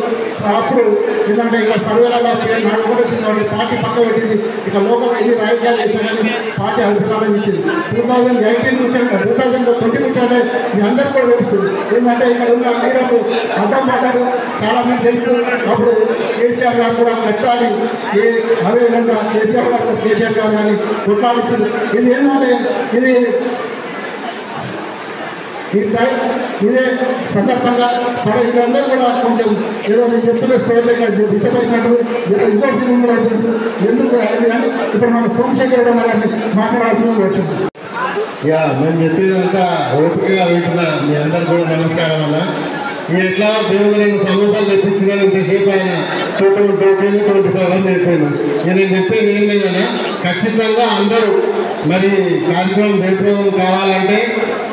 అప్పుడు ఏంటంటే ఇక్కడ సర్వేలలో పేరు నాకు కూడా వచ్చింది. వాళ్ళు పార్టీ పక్క పెట్టింది. ఇక లోకల్ ఎన్ని రాజకీయాలు చేసినా కానీ పార్టీ అభిప్రాయం ఇచ్చింది. 2018 నుంచి 2020 నుంచి అంటే మీ అందరికీ కూడా తెలుసు. ఏంటంటే ఇక్కడ ఉన్న లీడర్లు అడ్డం పడ్డారు, చాలా మంది తెలుసు. అప్పుడు కేసీఆర్ గారు కూడా కట్టాలి, అదేవిధంగా కేసీఆర్ గారు కేటీఆర్ గారు కానీ కొట్లాడించింది. ఇది ఏంటంటే ఇదే సందర్భంగా సరే వీళ్ళందరూ కూడా కొంచెం ఏదో నేను చెప్తున్న స్టోరీగా డిస్టర్బ్ అయినట్టు ఇంకోటి కూడా ఎందుకు అయింది కానీ ఇప్పుడు మన సోమశేఖర్ గారిని మాట్లాడాల్సింది వచ్చింది. ఇక మేము చెప్పేదంతా ఓపికగా వింటున్నా మీ అందరు కూడా నమస్కారం అన్న. ఎట్లా దేవుడు నేను సమోసాలు తెప్పించిన ఇంతసేపు ఆయన 2024 అని చెప్పాను. నేను చెప్పేది ఏం లేదన్నా, ఖచ్చితంగా అందరూ మరి కార్యక్రమం జయప్రదం కావాలంటే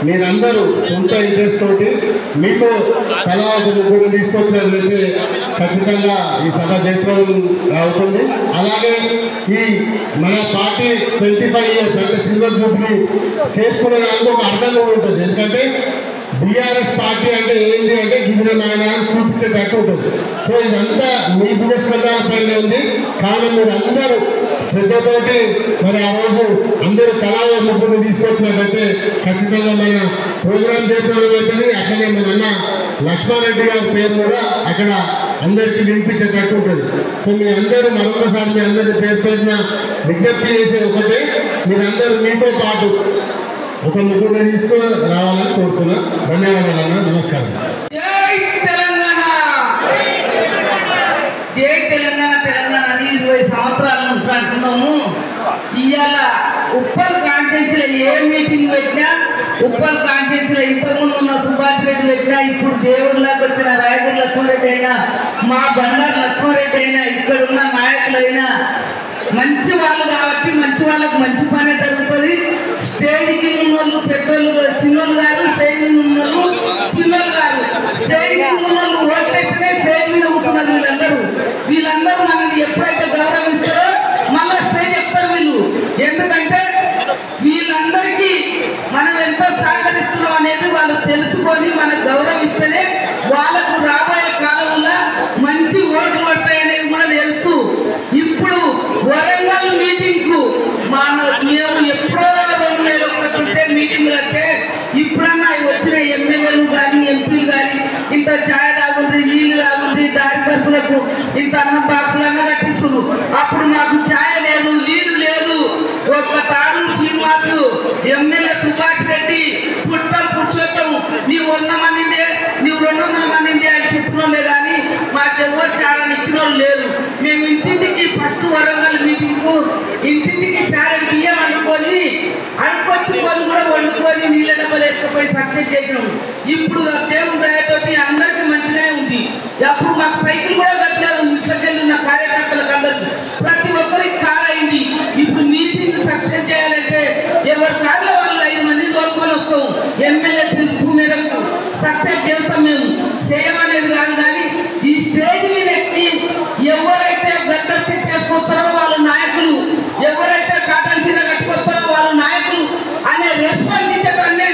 మీరందరూ సొంత ఇంట్రెస్ట్ తోటి మీతో తలా ముగ్గురు తీసుకొచ్చినట్లయితే ఖచ్చితంగా ఈ సభ జయప్రదం అవుతుంది. అలాగే ఈ మన పార్టీ 25 years అంటే సిల్వర్ జూబ్లీ చేసుకునే దానికి ఒక అర్థం ఉంటుంది. ఎందుకంటే బీఆర్ఎస్ పార్టీ అంటే ఏంటి అంటే గిరిజన నాయనాన్ని చూపించేటట్టు ఉంటుంది. సో ఇదంతా మీ భుజస్కంధాలపైనే ఉంది. కానీ మీరు అందరూ శ్రద్ధతోటి మరి ఆ రోజు అందరూ కళా ముగ్గురు తీసుకొచ్చినట్లయితే ఖచ్చితంగా మన ప్రోగ్రామ్ చేయడం అవుతుంది. అట్లనే మన అన్న లక్ష్మారెడ్డి గారి పేరు కూడా అక్కడ అందరికీ వినిపించేటట్టు ఉంటుంది. సో మీ అందరూ మరొకసారి మీ అందరి పేరు పేరున విజ్ఞప్తి చేసే ఒకటే, మీరందరూ మీతో పాటు ఒక ముగ్గురు తీసుకొని రావాలని కోరుతున్నా. ధన్యవాదాలన్న, నమస్కారం. జై తెలంగాణ, జై తెలంగాణ. తెలంగాణ అని 20 సంవత్సరాల నుంచి అంటున్నాము. ఇవాళ ఉప్పల్ కాన్స్టిట్యూన్సీలో ఏ మీటింగ్ పెట్టినా, ఉప్పల్ కాన్స్టిట్యూన్సీలో ఇంతకుముందు ఉన్న సుభాష్ రెడ్డి పెట్టినా, ఇప్పుడు దేవుడిలాగా వచ్చిన రాయగూర్ లక్ష్మారెడ్డి అయినా, మా బండారు లక్ష్మారెడ్డి అయినా, ఇక్కడ ఉన్న నాయకులైనా మంచి వాళ్ళు కాబట్టి మంచి వాళ్ళకు మంచి పనే జరుగుతుంది. స్టేజ్కి ఉన్నోళ్ళు పెద్దోళ్ళు చిన్నోళ్ళు కాదు, స్టేజ్ మీద ఉన్నోళ్ళు చిన్నోళ్ళు కాదు. స్టేజ్ మీద ఉన్నోళ్ళు ఓట్లయితేనే స్టేజ్ మీద కూర్చున్నారు. వీళ్ళందరూ మనల్ని ఎప్పుడైతే గౌరవిస్తారో మళ్ళీ స్టేజ్ ఎక్కుతారు వీళ్ళు. ఎందుకంటే వీళ్ళందరికీ మనం ఎంతో సహకరిస్తున్నాం అనేది వాళ్ళు తెలుసుకొని మనకు గౌరవిస్తేనే వాళ్ళకు రాబోయే కాలంలో మంచి ఓట్లు పడతాయనేది కూడా తెలుసు. ఇప్పుడు వరంగల్ మీటింగ్కు మేము ఎప్పుడో 2001 మీటింగ్ అంటే ఇప్పుడన్నా వచ్చిన ఎమ్మెల్యేలు కానీ ఎంపీలు కానీ ఇంత ఛాయ్ తాగుంది, నీళ్లు తాగుంది, దారి ఖర్చులకు ఇంత అన్నం బాక్సులన్నా కట్టిస్తున్నారు. అప్పుడు మాకు ఛాయ్ లేదు, నీళ్లు లేదు. ఒక తాడు శ్రీనివాసు, ఎమ్మెల్యే సుభాష్ రెడ్డి, పుట్టం పురుషోత్తం నీవు 100 మందిందే, నీవు 200 మందిందే అని చెప్పుకోలే కానీ మాకెవరు చాలా ఇచ్చిన వాళ్ళు లేరు. మేము ఇంటింటికి ఫస్ట్ వరంగల్ మీటింగ్కు ఇంటింటికి చాలా బియ్యం వండుకొని అడుకొచ్చుకొని కూడా వండుకొని నీళ్ళ డబ్బలు వేసుకుపోయి సక్సెస్ చేసినాము. ఇప్పుడు దేవుని దయతోటి అందరికీ మంచిగానే ఉంది. అప్పుడు మాకు సైకిల్ కూడా కట్టలేదు. ఇట్లకెళ్ళి ఉన్న కార్యకర్తలకు అందరికీ ప్రతి ఒక్కరికి కార్ అయింది. ఇప్పుడు మీటింగ్ సక్సెస్ చేయాలంటే ఎవరి కార్లో వాళ్ళు 5 మంది తోలుకొని వస్తాం. ఎమ్మెల్యే పిలుపు మేరకు సక్సెస్ చేస్తాం. మేము చేయమనేది కాదు కానీ ఈ స్టేజ్ మీద ఎక్కి ఎవరైతే గద్దర్ చెట్టు వేసుకొస్తారో వాళ్ళ నాయకులు, ఎవరైతే కాటన్ చీర కట్టుకొస్తారో వాళ్ళ నాయకులు అనే రెస్పాన్స్ ఇచ్చేదాన్ని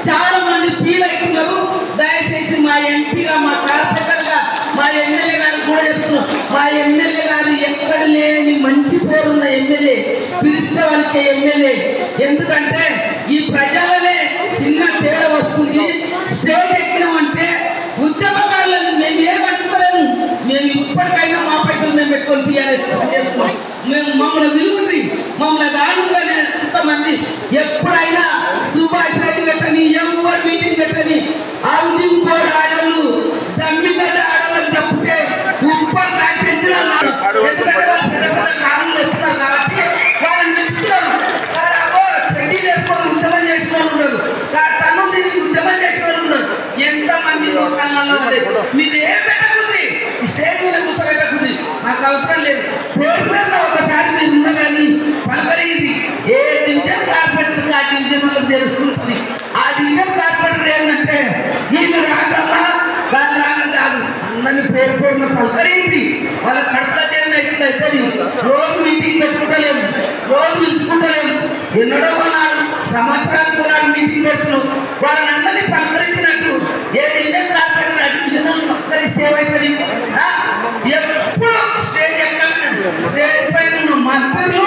చాలా మంది ఫీల్ అవుతున్నారు. దయచేసి మా ఎంపీగా, మా కార్పొరేటర్గా, మా ఎమ్మెల్యే గారు కూడా చెప్తున్నారు. మా ఎమ్మెల్యే గారు ఎక్కడ లేని మంచి పేరున్న ఎమ్మెల్యే, పిలిస్తే వాళ్ళకి ఎమ్మెల్యే. ఎందుకంటే ఈ ప్రజలనే చిన్న తేడా వస్తుంది. స్టేజ్ ఎక్కినామంటే ఉద్యమకారులను మేము ఏమంటుకోలేము. మేము ఇప్పటికైనా మా పైసలు మేము పెట్టుకొని టీఆర్ఎస్ చేస్తున్నాం. మేము మమ్మల్ని విలువని మమ్మల్ని రానుగానే కొంతమంది ఎప్పుడైనా సుభాష్ రెడ్డి పెట్టని ఎవరు మీటింగ్ పెట్టని హౌసింగ్ బోర్డు ఆడవాళ్ళు జమ్మిగడ్డ ఆడవాళ్ళు తప్పితే ఉప్పల్ కాన్స్టిట్యూన్సీ కారణంలో వస్తున్నారు కాబట్టి వాళ్ళని తెలుస్తున్నారు. చెడ్డీ చేసుకొని ఉద్యమం చేసుకొని ఉన్నారు, తను ఉద్యమం చేసుకొని ఉన్నారు. ఎంతమంది లోకాలలో మీరు ఏం పెట్టకుంది స్టేజ్ మీద కూర్చోబెట్టకుంది మాకు అవసరం లేదు. పేరు మీద ఒకసారి మీరు ఉన్నదని పలకరింది. ఏ డివిజన్ కార్పొరేటర్ ఆ డివిజన్ వాళ్ళకి తెలుసుకుంటుంది. ఆ డివిజన్ కార్పొరేటర్ ఏంటంటే వీళ్ళు రాగమ్మా వాళ్ళు రాగం కాదు, అందరినీ పేరు పేరున పలకరింది. వాళ్ళ కడుపులో అవుతుంది. రోజు మీటింగ్ పెట్టుకుంటలేము, రోజు పిలుచుకుంటలేము. ఎన్నడో నాడు సంవత్సరానికి కూడా మీటింగ్ పెడుతున్నాం. వాళ్ళని అందరినీ పలకరించినట్టు ఏ డివిజన్ కార్పొరేటర్ ఆ డివిజన్ ఒక్కరి సేవ్ అవుతుంది. ఎప్పుడు స్టేజ్ స్టేజ్ పైన ఉన్న మంత్రులు,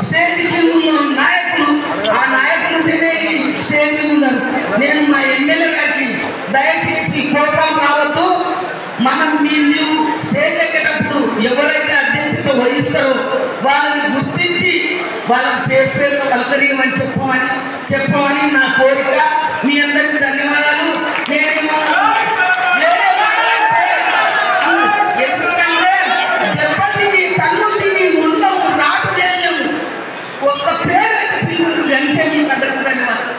స్టేజ్ కింద ఉన్న నాయకులు, ఆ నాయకులు స్టేజ్ మీద ఉన్నారు. నేను మా ఎమ్మెల్యే గారికి దయచేసి కోపం రావద్దు. మనం మీరు స్టేజ్ ఎక్కేటప్పుడు ఎవరైతే అధ్యక్షత వహిస్తారో వాళ్ళని గుర్తించి వాళ్ళని పేరు పేరుగా పలకరియమని చెప్పమని నా కోరిక. మీ అందరికీ ధన్యవాదాలు. ఎందుకంటే దెబ్బతిని కన్ను తిని ఉండవు రాటు చేయలేము. ఒక్క పేరు పిల్లలు గంటే మీకు అందరికీ ధన్యవాదాలు.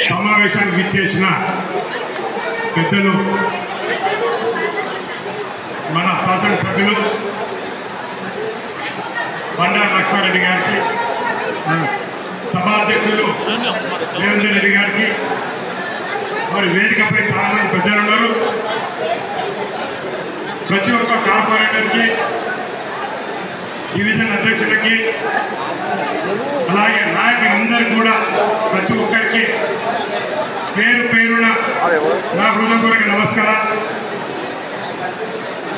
సమావేశానికి విచ్చేసిన పెద్దలు, మన శాసనసభ్యులు బండారు లక్ష్మారెడ్డి గారికి, సభాధ్యక్షులు దేవేందర్ రెడ్డి గారికి, మరి వేదికపై చాలా మంది పెద్దలు ఉన్నారు. ప్రతి ఒక్క కార్పొరేటర్కి, డివిజన్ అధ్యక్షులకి, అలాగే నాయకులందరికీ కూడా ప్రతి ఒక్కరికి పేరు పేరున నా హృదయపూర్వక నమస్కారం.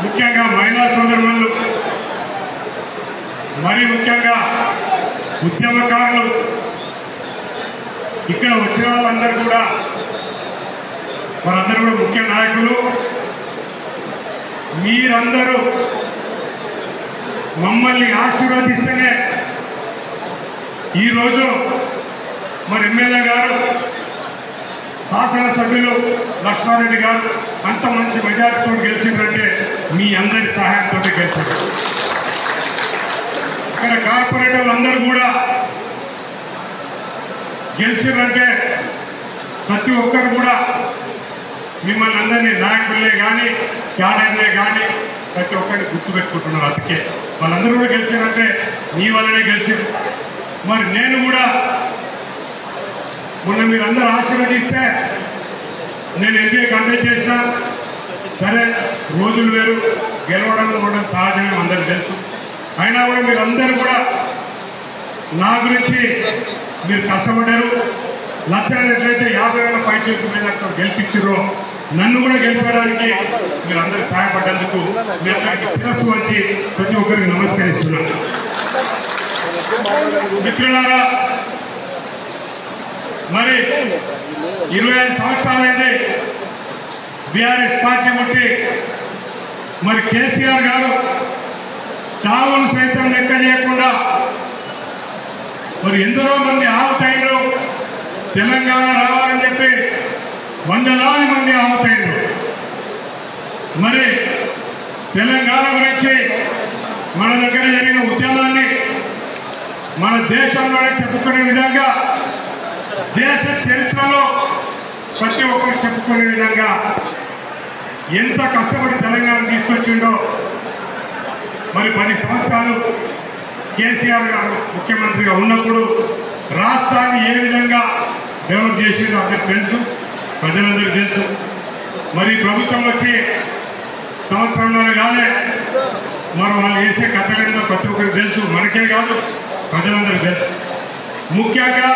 ముఖ్యంగా మహిళా సోదరులు, మరి ముఖ్యంగా ఉద్యమకారులు, ఇక్కడ వచ్చిన వాళ్ళందరూ కూడా వారందరూ కూడా ముఖ్య నాయకులు. మీరందరూ మమ్మల్ని ఆశీర్వదిస్తేనే ఈరోజు మరి ఎమ్మెల్యే గారు, శాసనసభ్యులు లక్ష్మారెడ్డి గారు అంత మంచి మెజారిటీతో గెలిచిందంటే మీ అందరి సహాయంతో గెలిచారు. ఇక్కడ కార్పొరేటర్లు అందరూ కూడా గెలిచిందంటే ప్రతి ఒక్కరు కూడా మిమ్మల్ని అందరినీ నాయకులే కానీ క్యాడర్లే కానీ ప్రతి ఒక్కరిని గుర్తుపెట్టుకుంటున్నారు. అందుకే వాళ్ళందరూ కూడా గెలిచారంటే మీ వల్లనే గెలిచారు. మరి నేను కూడా మొన్న మీరందరూ ఆశీర్వదిస్తే నేను ఎంపీ కంటెస్ట్ చేసినా సరే, రోజులు వేరు, గెలవడం కూడా సహజమే, అందరికీ తెలుసు. అయినా కూడా మీరందరూ కూడా నా గురించి మీరు కష్టపడ్డారు. లక్షలు ఎట్లయితే 50,000 పైచేతుల మీద గెలిపించారో నన్ను కూడా గెలిపడానికి మీరందరూ సహాయపడ్డందుకు మీ అందరికీ శిరస్సు వచ్చి ప్రతి ఒక్కరికి నమస్కరిస్తున్నాను. మిత్రులారా, మరి 25 సంవత్సరాలైంది బీఆర్ఎస్ పార్టీ పుట్టి. మరి కేసీఆర్ గారు చావును సైతం లెక్క చేయకుండా మరి ఎందరో మంది ఆహుతైనరు. తెలంగాణ రావాలని చెప్పి వందలాది మంది ఆహుతైనరు. మరి తెలంగాణ గురించి మన దగ్గర జరిగిన ఉద్యమాన్ని మన దేశంలోనే చెప్పుకునే విధంగా, దేశ చరిత్రలో ప్రతి ఒక్కరు చెప్పుకునే విధంగా ఎంత కష్టపడి తెలంగాణ తీసుకొచ్చిండో. మరి 10 సంవత్సరాలు కేసీఆర్ గారు ముఖ్యమంత్రిగా ఉన్నప్పుడు రాష్ట్రాన్ని ఏ విధంగా డెవలప్ చేసిండో అందరికి తెలుసు, ప్రజలందరికీ తెలుసు. మరి ప్రభుత్వం వచ్చి సంవత్సరంలో కానీ మరి వాళ్ళు వేసే కథలేందో ప్రతి ఒక్కరికి తెలుసు, మనకే కాదు ప్రజలందరికీ తెలుసు. ముఖ్యంగా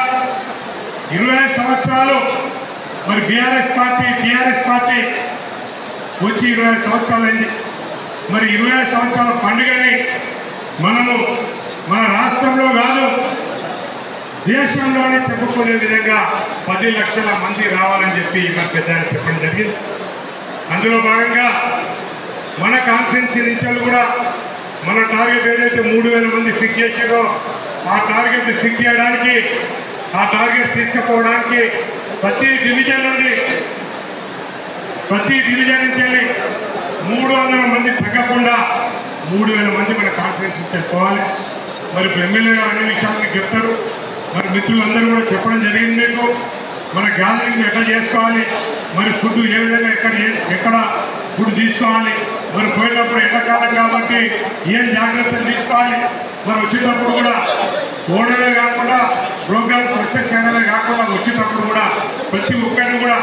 25 సంవత్సరాలు మరి టీఆర్ఎస్ పార్టీ వచ్చి 25 సంవత్సరాలైంది. మరి 25 సంవత్సరాల పండుగని మనము మన రాష్ట్రంలో కాదు దేశంలోనే చెప్పుకునే విధంగా 10 లక్షల మంది రావాలని చెప్పి మన పెద్దలు చెప్పడం జరిగింది. అందులో భాగంగా మన కాన్స్టిట్యున్సీ నుంచి కూడా మన టార్గెట్ ఏదైతే 3000 మంది ఫిక్స్ చేసారో ఆ టార్గెట్ ఫిక్స్ చేయడానికి, ఆ టార్గెట్ తీసుకుపోవడానికి ప్రతి డివిజన్ నుంచి 300 మంది తగ్గకుండా 3000 మంది మన కాన్స్టిట్యున్సీ పోవాలి. మరి ఎమ్మెల్యే అనే విషయాన్ని చెప్తారు. మరి మిత్రులందరూ కూడా చెప్పడం జరిగింది. మీకు మన గ్యాదరింగ్ ఎట్లా చేసుకోవాలి, మరి ఫుడ్ ఏ విధంగా ఎక్కడ ఫుడ్ తీసుకోవాలి, మరి పోయినప్పుడు ఎండాకాలం కాబట్టి ఏం జాగ్రత్తలు తీసుకోవాలి, మరి వచ్చేటప్పుడు కూడా ఓడలే కాకుండా ప్రోగ్రామ్ సక్సెస్ చేయడమే కాకుండా వచ్చేటప్పుడు కూడా ప్రతి ఒక్కరిని కూడా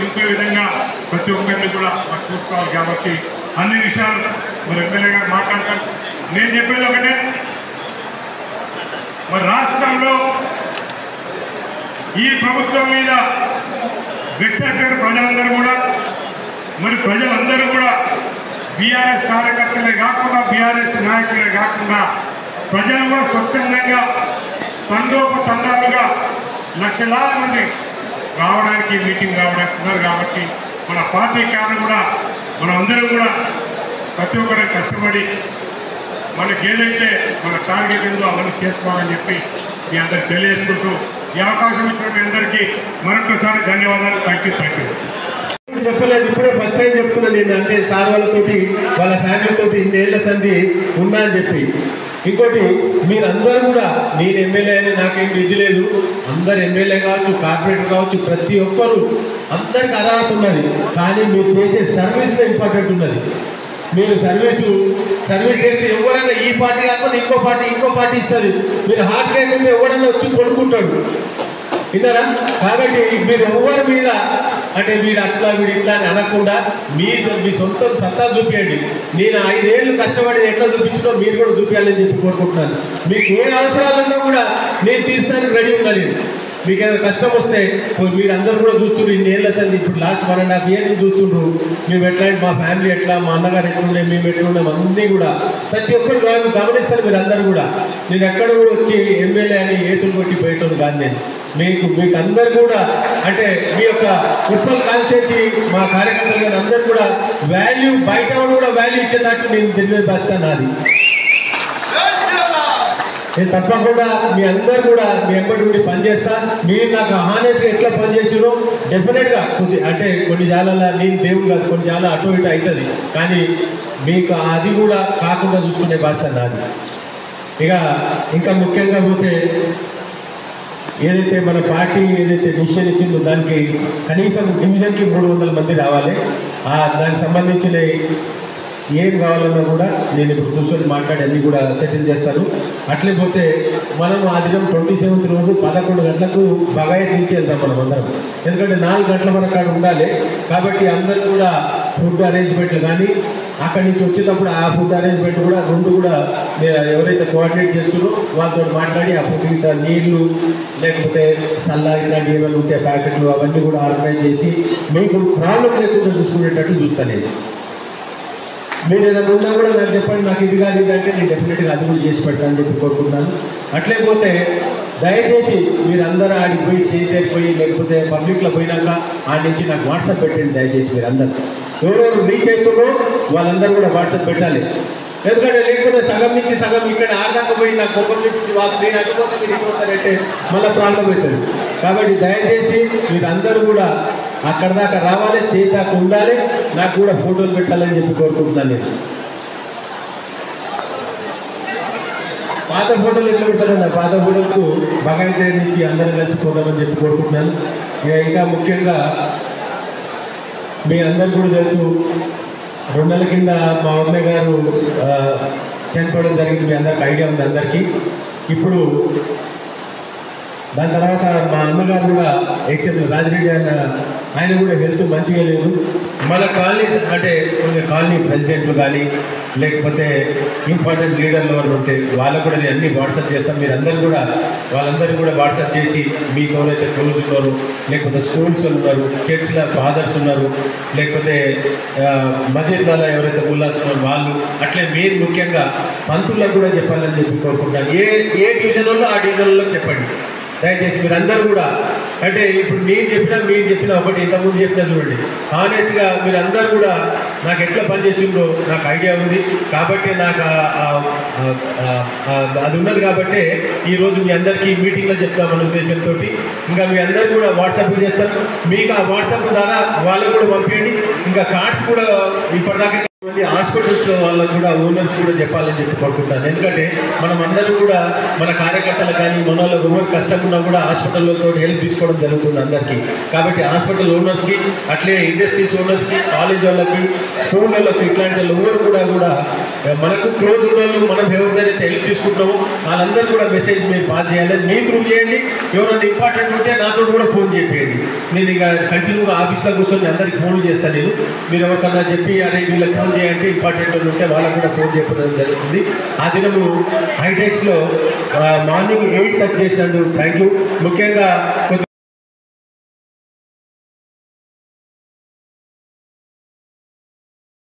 దింపే విధంగా ప్రతి ఒక్కరిని కూడా మరి చూసుకోవాలి. కాబట్టి అన్ని విషయాలు మరి ఎమ్మెల్యే గారు మాట్లాడతారు. నేను చెప్పేది ఒకటే, మరి రాష్ట్రంలో ఈ ప్రభుత్వం మీద వెక్సైపోయిన ప్రజలందరూ కూడా, మరి ప్రజలందరూ కూడా బీఆర్ఎస్ కార్యకర్తలే కాకుండా బీఆర్ఎస్ నాయకులే కాకుండా ప్రజలు కూడా స్వచ్ఛందంగా తండోపతండాలుగా లక్షలాది మంది రావడానికి మీటింగ్ రావడానికి ఉన్నారు. కాబట్టి మన పార్టీ కారణం కూడా మనం అందరం కూడా ప్రతి ఒక్కరు కష్టపడి మనకి ఏదైతే మన టార్గెట్ ఉందో అవన్నీ చేసుకోవాలని చెప్పి మీ అందరికి తెలియజేసుకుంటూ ఈ అవకాశం ఇచ్చిన మీ అందరికీ మరొకసారి ధన్యవాదాలు. Thank you. చెప్పలేదు, ఇప్పుడే ఫస్ట్ టైం చెప్తున్నా నేను. అంటే సార్ వాళ్ళతోటి వాళ్ళ ఫ్యామిలీతోటి ఇన్నేళ్ల సంధి ఉన్నా అని చెప్పి. ఇంకోటి, మీరందరూ కూడా, నేను ఎమ్మెల్యే అని నాకేం విధి లేదు, అందరు ఎమ్మెల్యే కావచ్చు, కార్పొరేటర్ కావచ్చు, ప్రతి ఒక్కరు అందరికి అర్హత ఉన్నది. కానీ మీరు చేసే సర్వీస్లో ఇంపార్టెంట్ ఉన్నది. మీరు సర్వీస్ చేస్తే ఎవరైనా ఈ పార్టీ కాకుండా ఇంకో పార్టీ ఇస్తుంది. మీరు హార్ట్ లేకుండా ఎవరైనా వచ్చి కొనుక్కుంటాడు, విన్నారా? కాబట్టి మీరు ఎవరి మీద అంటే వీడు అట్లా వీడు ఇట్లా అని అనకుండా మీ సొంతం సత్తా చూపించండి. నేను 5 ఏళ్ళు కష్టపడి ఎట్లా చూపించినో మీరు కూడా చూపించాలని చెప్పి కోరుకుంటున్నాను. మీకు ఏ అవసరాలు ఉన్నా కూడా నేను తీస్తానికి రెడీ ఉన్నాను. మీకు ఏదైనా కష్టం వస్తే మీరు అందరూ కూడా చూస్తుండ్రు. ఇన్నేళ్ళ సంది ఇప్పుడు లాస్ట్ 1.5 year నుంచి చూస్తుండ్రు. మేము ఎట్లా, మా ఫ్యామిలీ ఎట్లా, మా అన్నగారు ఎట్లుండే, మేము ఎట్లుండే, అన్నీ కూడా ప్రతి ఒక్కరు గమనిస్తారు మీరు అందరూ కూడా. నేను ఎక్కడ కూడా వచ్చి ఎమ్మెల్యే అని ఏతులు కొట్టి పోయేటోడు కాదు నేను. మీకు అందరు కూడా అంటే మీ యొక్క ఉప్పల్ కాన్స్టిట్యున్సీ మా కార్యకర్తలు అందరూ కూడా వాల్యూ, బయట కూడా వాల్యూ ఇచ్చేటట్టు నేను తెలియదు బస్తాను. నాది నేను తప్పకుండా మీ అందరు కూడా మీ ఎంబడి ఉండి పనిచేస్తా. మీరు నాకు హానెస్ట్గా ఎట్లా పనిచేసినో డెఫినెట్గా అంటే కొన్ని జాలలో నేను దేవుడు కాదు, కొన్ని జాల అటు ఇటు అవుతుంది. కానీ మీకు అది కూడా కాకుండా చూసుకునే బాధ్యత నాది. ఇంకా ముఖ్యంగా పోతే ఏదైతే మన పార్టీ ఏదైతే డిసిషన్ ఇచ్చిందో దానికి కనీసం డివిజన్కి 300 మంది రావాలి. దానికి సంబంధించిన ఏం కావాలన్నా కూడా నేను ఇప్పుడు కూర్చొని మాట్లాడి అన్నీ కూడా సెటిల్ చేస్తాను. అట్లే పోతే మనం ఆ దినం 27th రోజు 11 గంటలకు బగాయి తీర్చి వెళ్తాం మనం అందరం. ఎందుకంటే 4 గంటల వరకు అక్కడ ఉండాలి. కాబట్టి అందరూ కూడా ఫుడ్ అరేంజ్మెంట్లు కానీ అక్కడి నుంచి వచ్చేటప్పుడు ఆ ఫుడ్ అరేంజ్మెంట్ కూడా 2 కూడా నేను ఎవరైతే కోఆర్డినేట్ చేస్తున్నారో వాళ్ళతో మాట్లాడి ఆ ఫుడ్ ఇంత నీళ్లు లేకపోతే సల్లా ఇలాంటి ఏమైనా ఉంటే ప్యాకెట్లు అవన్నీ కూడా ఆర్గనైజ్ చేసి మీకు ప్రాబ్లం లేకుండా చూసుకునేటట్టు చూస్తాను నేను. మీరు ఏదైనా ఉన్నా కూడా నాకు చెప్పండి, నాకు ఇది కాదు ఇది అంటే నేను డెఫినెట్గా అది కూడా చేసి పెడతానని చెప్పి కోరుకుంటున్నాను. అట్లే పోతే దయచేసి మీరు అందరూ ఆడికి పోయి స్టేజ్ దగ్గరికి లేకపోతే పబ్లిక్లో పోయినాక ఆడి నుంచి నాకు వాట్సాప్ పెట్టండి. దయచేసి మీరు అందరూ ఎవరెవరు రీచ్ అవుతుందో వాళ్ళందరూ కూడా వాట్సాప్ పెట్టాలి. ఎందుకంటే లేకపోతే సగం నుంచి సగం ఇక్కడ ఆడదాకా పోయి నాకు కొబ్బరి చూపించి నేను అడ్డుపోతే మీరు ఇటుపోతారంటే మళ్ళీ ప్రాబ్లం అవుతుంది. కాబట్టి దయచేసి మీరు అందరూ కూడా అక్కడ దాకా రావాలి, స్టేజ్ దాకా ఉండాలి, నాకు కూడా ఫోటోలు పెట్టాలని చెప్పి కోరుకుంటున్నాను. నేను పాత ఫోటోలు ఎట్లా పెడతానండి, పాత ఫోటోలకు బగాయి నుంచి అందరం కలిసిపోతామని చెప్పి కోరుకుంటున్నాను. ఇంకా ముఖ్యంగా మీ అందరు కూడా తెలుసు, 2 నెలల కింద మా అమ్మాయి గారు చనిపోవడం జరిగింది. మీ అందరికి ఐడియా ఉంది అందరికీ. ఇప్పుడు దాని తర్వాత మా అమ్మగారు కూడా ఎక్సెప్ట్ రాజిరెడ్డి ఆయన కూడా హెల్త్ మంచిగా లేదు. మన కాలనీ అంటే కొంచెం కాలనీ ప్రెసిడెంట్లు కానీ లేకపోతే ఇంపార్టెంట్ లీడర్లు ఎవరు ఉంటే వాళ్ళకు కూడా నేను అన్ని వాట్సాప్ చేస్తాను. మీరు అందరూ కూడా వాళ్ళందరూ కూడా వాట్సాప్ చేసి మీకు ఎవరైతే క్లోజ్ ఉన్నారు, లేకపోతే స్కూల్స్ ఉన్నారు, చర్చ్ల ఫాదర్స్ ఉన్నారు, లేకపోతే మసీద్లలో ఎవరైతే ముల్లాస్ ఉన్నారు వాళ్ళు, అట్లే మీరు ముఖ్యంగా పంతులకు కూడా చెప్పాలని చెప్పి కోరుకుంటాను. ఏ డివిజన్లో ఆ డివిజన్లో చెప్పండి. దయచేసి మీరందరూ కూడా అంటే ఇప్పుడు మీరు చెప్పినా ఒకటి ఇంతకుముందు చెప్పిన చూడండి హానెస్ట్గా మీరందరూ కూడా నాకు ఎట్లా పనిచేసిందో నాకు ఐడియా ఉంది కాబట్టి నాకు అది ఉన్నది కాబట్టి ఈరోజు మీ అందరికీ మీటింగ్లో చెప్తామన్న ఉద్దేశంతో ఇంకా మీ అందరూ కూడా వాట్సాప్ చేస్తారు మీకు ఆ వాట్సాప్ ద్వారా వాళ్ళకు కూడా పంపించండి ఇంకా కార్డ్స్ కూడా ఇప్పటిదాకా హాస్పిటల్స్ వాళ్ళకు కూడా ఓనర్స్ కూడా చెప్పాలని చెప్పి కోరుకుంటాను ఎందుకంటే మనం అందరూ కూడా మన కార్యకర్తలు కానీ మన వాళ్ళకి ఎవరు కష్టం ఉన్నా కూడా హాస్పిటల్తో హెల్ప్ తీసుకోవడం జరుగుతుంది అందరికీ కాబట్టి హాస్పిటల్ ఓనర్స్కి అట్లే ఇండస్ట్రీస్ ఓనర్స్కి కాలేజ్ వాళ్ళకి స్కూల్ వాళ్ళకి ఇట్లాంటి ఎవరు కూడా మనకు క్లోజ్ ఉన్న వాళ్ళు మనం ఎవరిదైతే హెల్ప్ తీసుకుంటామో వాళ్ళందరూ కూడా మెసేజ్ మీరు పాస్ చేయాలి మీ త్రూ చేయండి ఎవరైనా ఇంపార్టెంట్ ఉంటే నాతో కూడా ఫోన్ చేయండి నేను ఇక కంటిన్యూగా ఆఫీస్లో కూర్చొని అందరికి ఫోన్లు చేస్తాను నేను మీరు ఎవరికన్నా చెప్పి అరే వీళ్ళకి ఫోన్ చేయంటే ఇంపార్టెంట్ ఉంటే వాళ్ళకు కూడా ఫోన్ చెప్పడం జరుగుతుంది ఆ దినము హైటెక్స్లో మార్నింగ్ 8 చేసినందుకు థ్యాంక్ యూ ముఖ్యంగా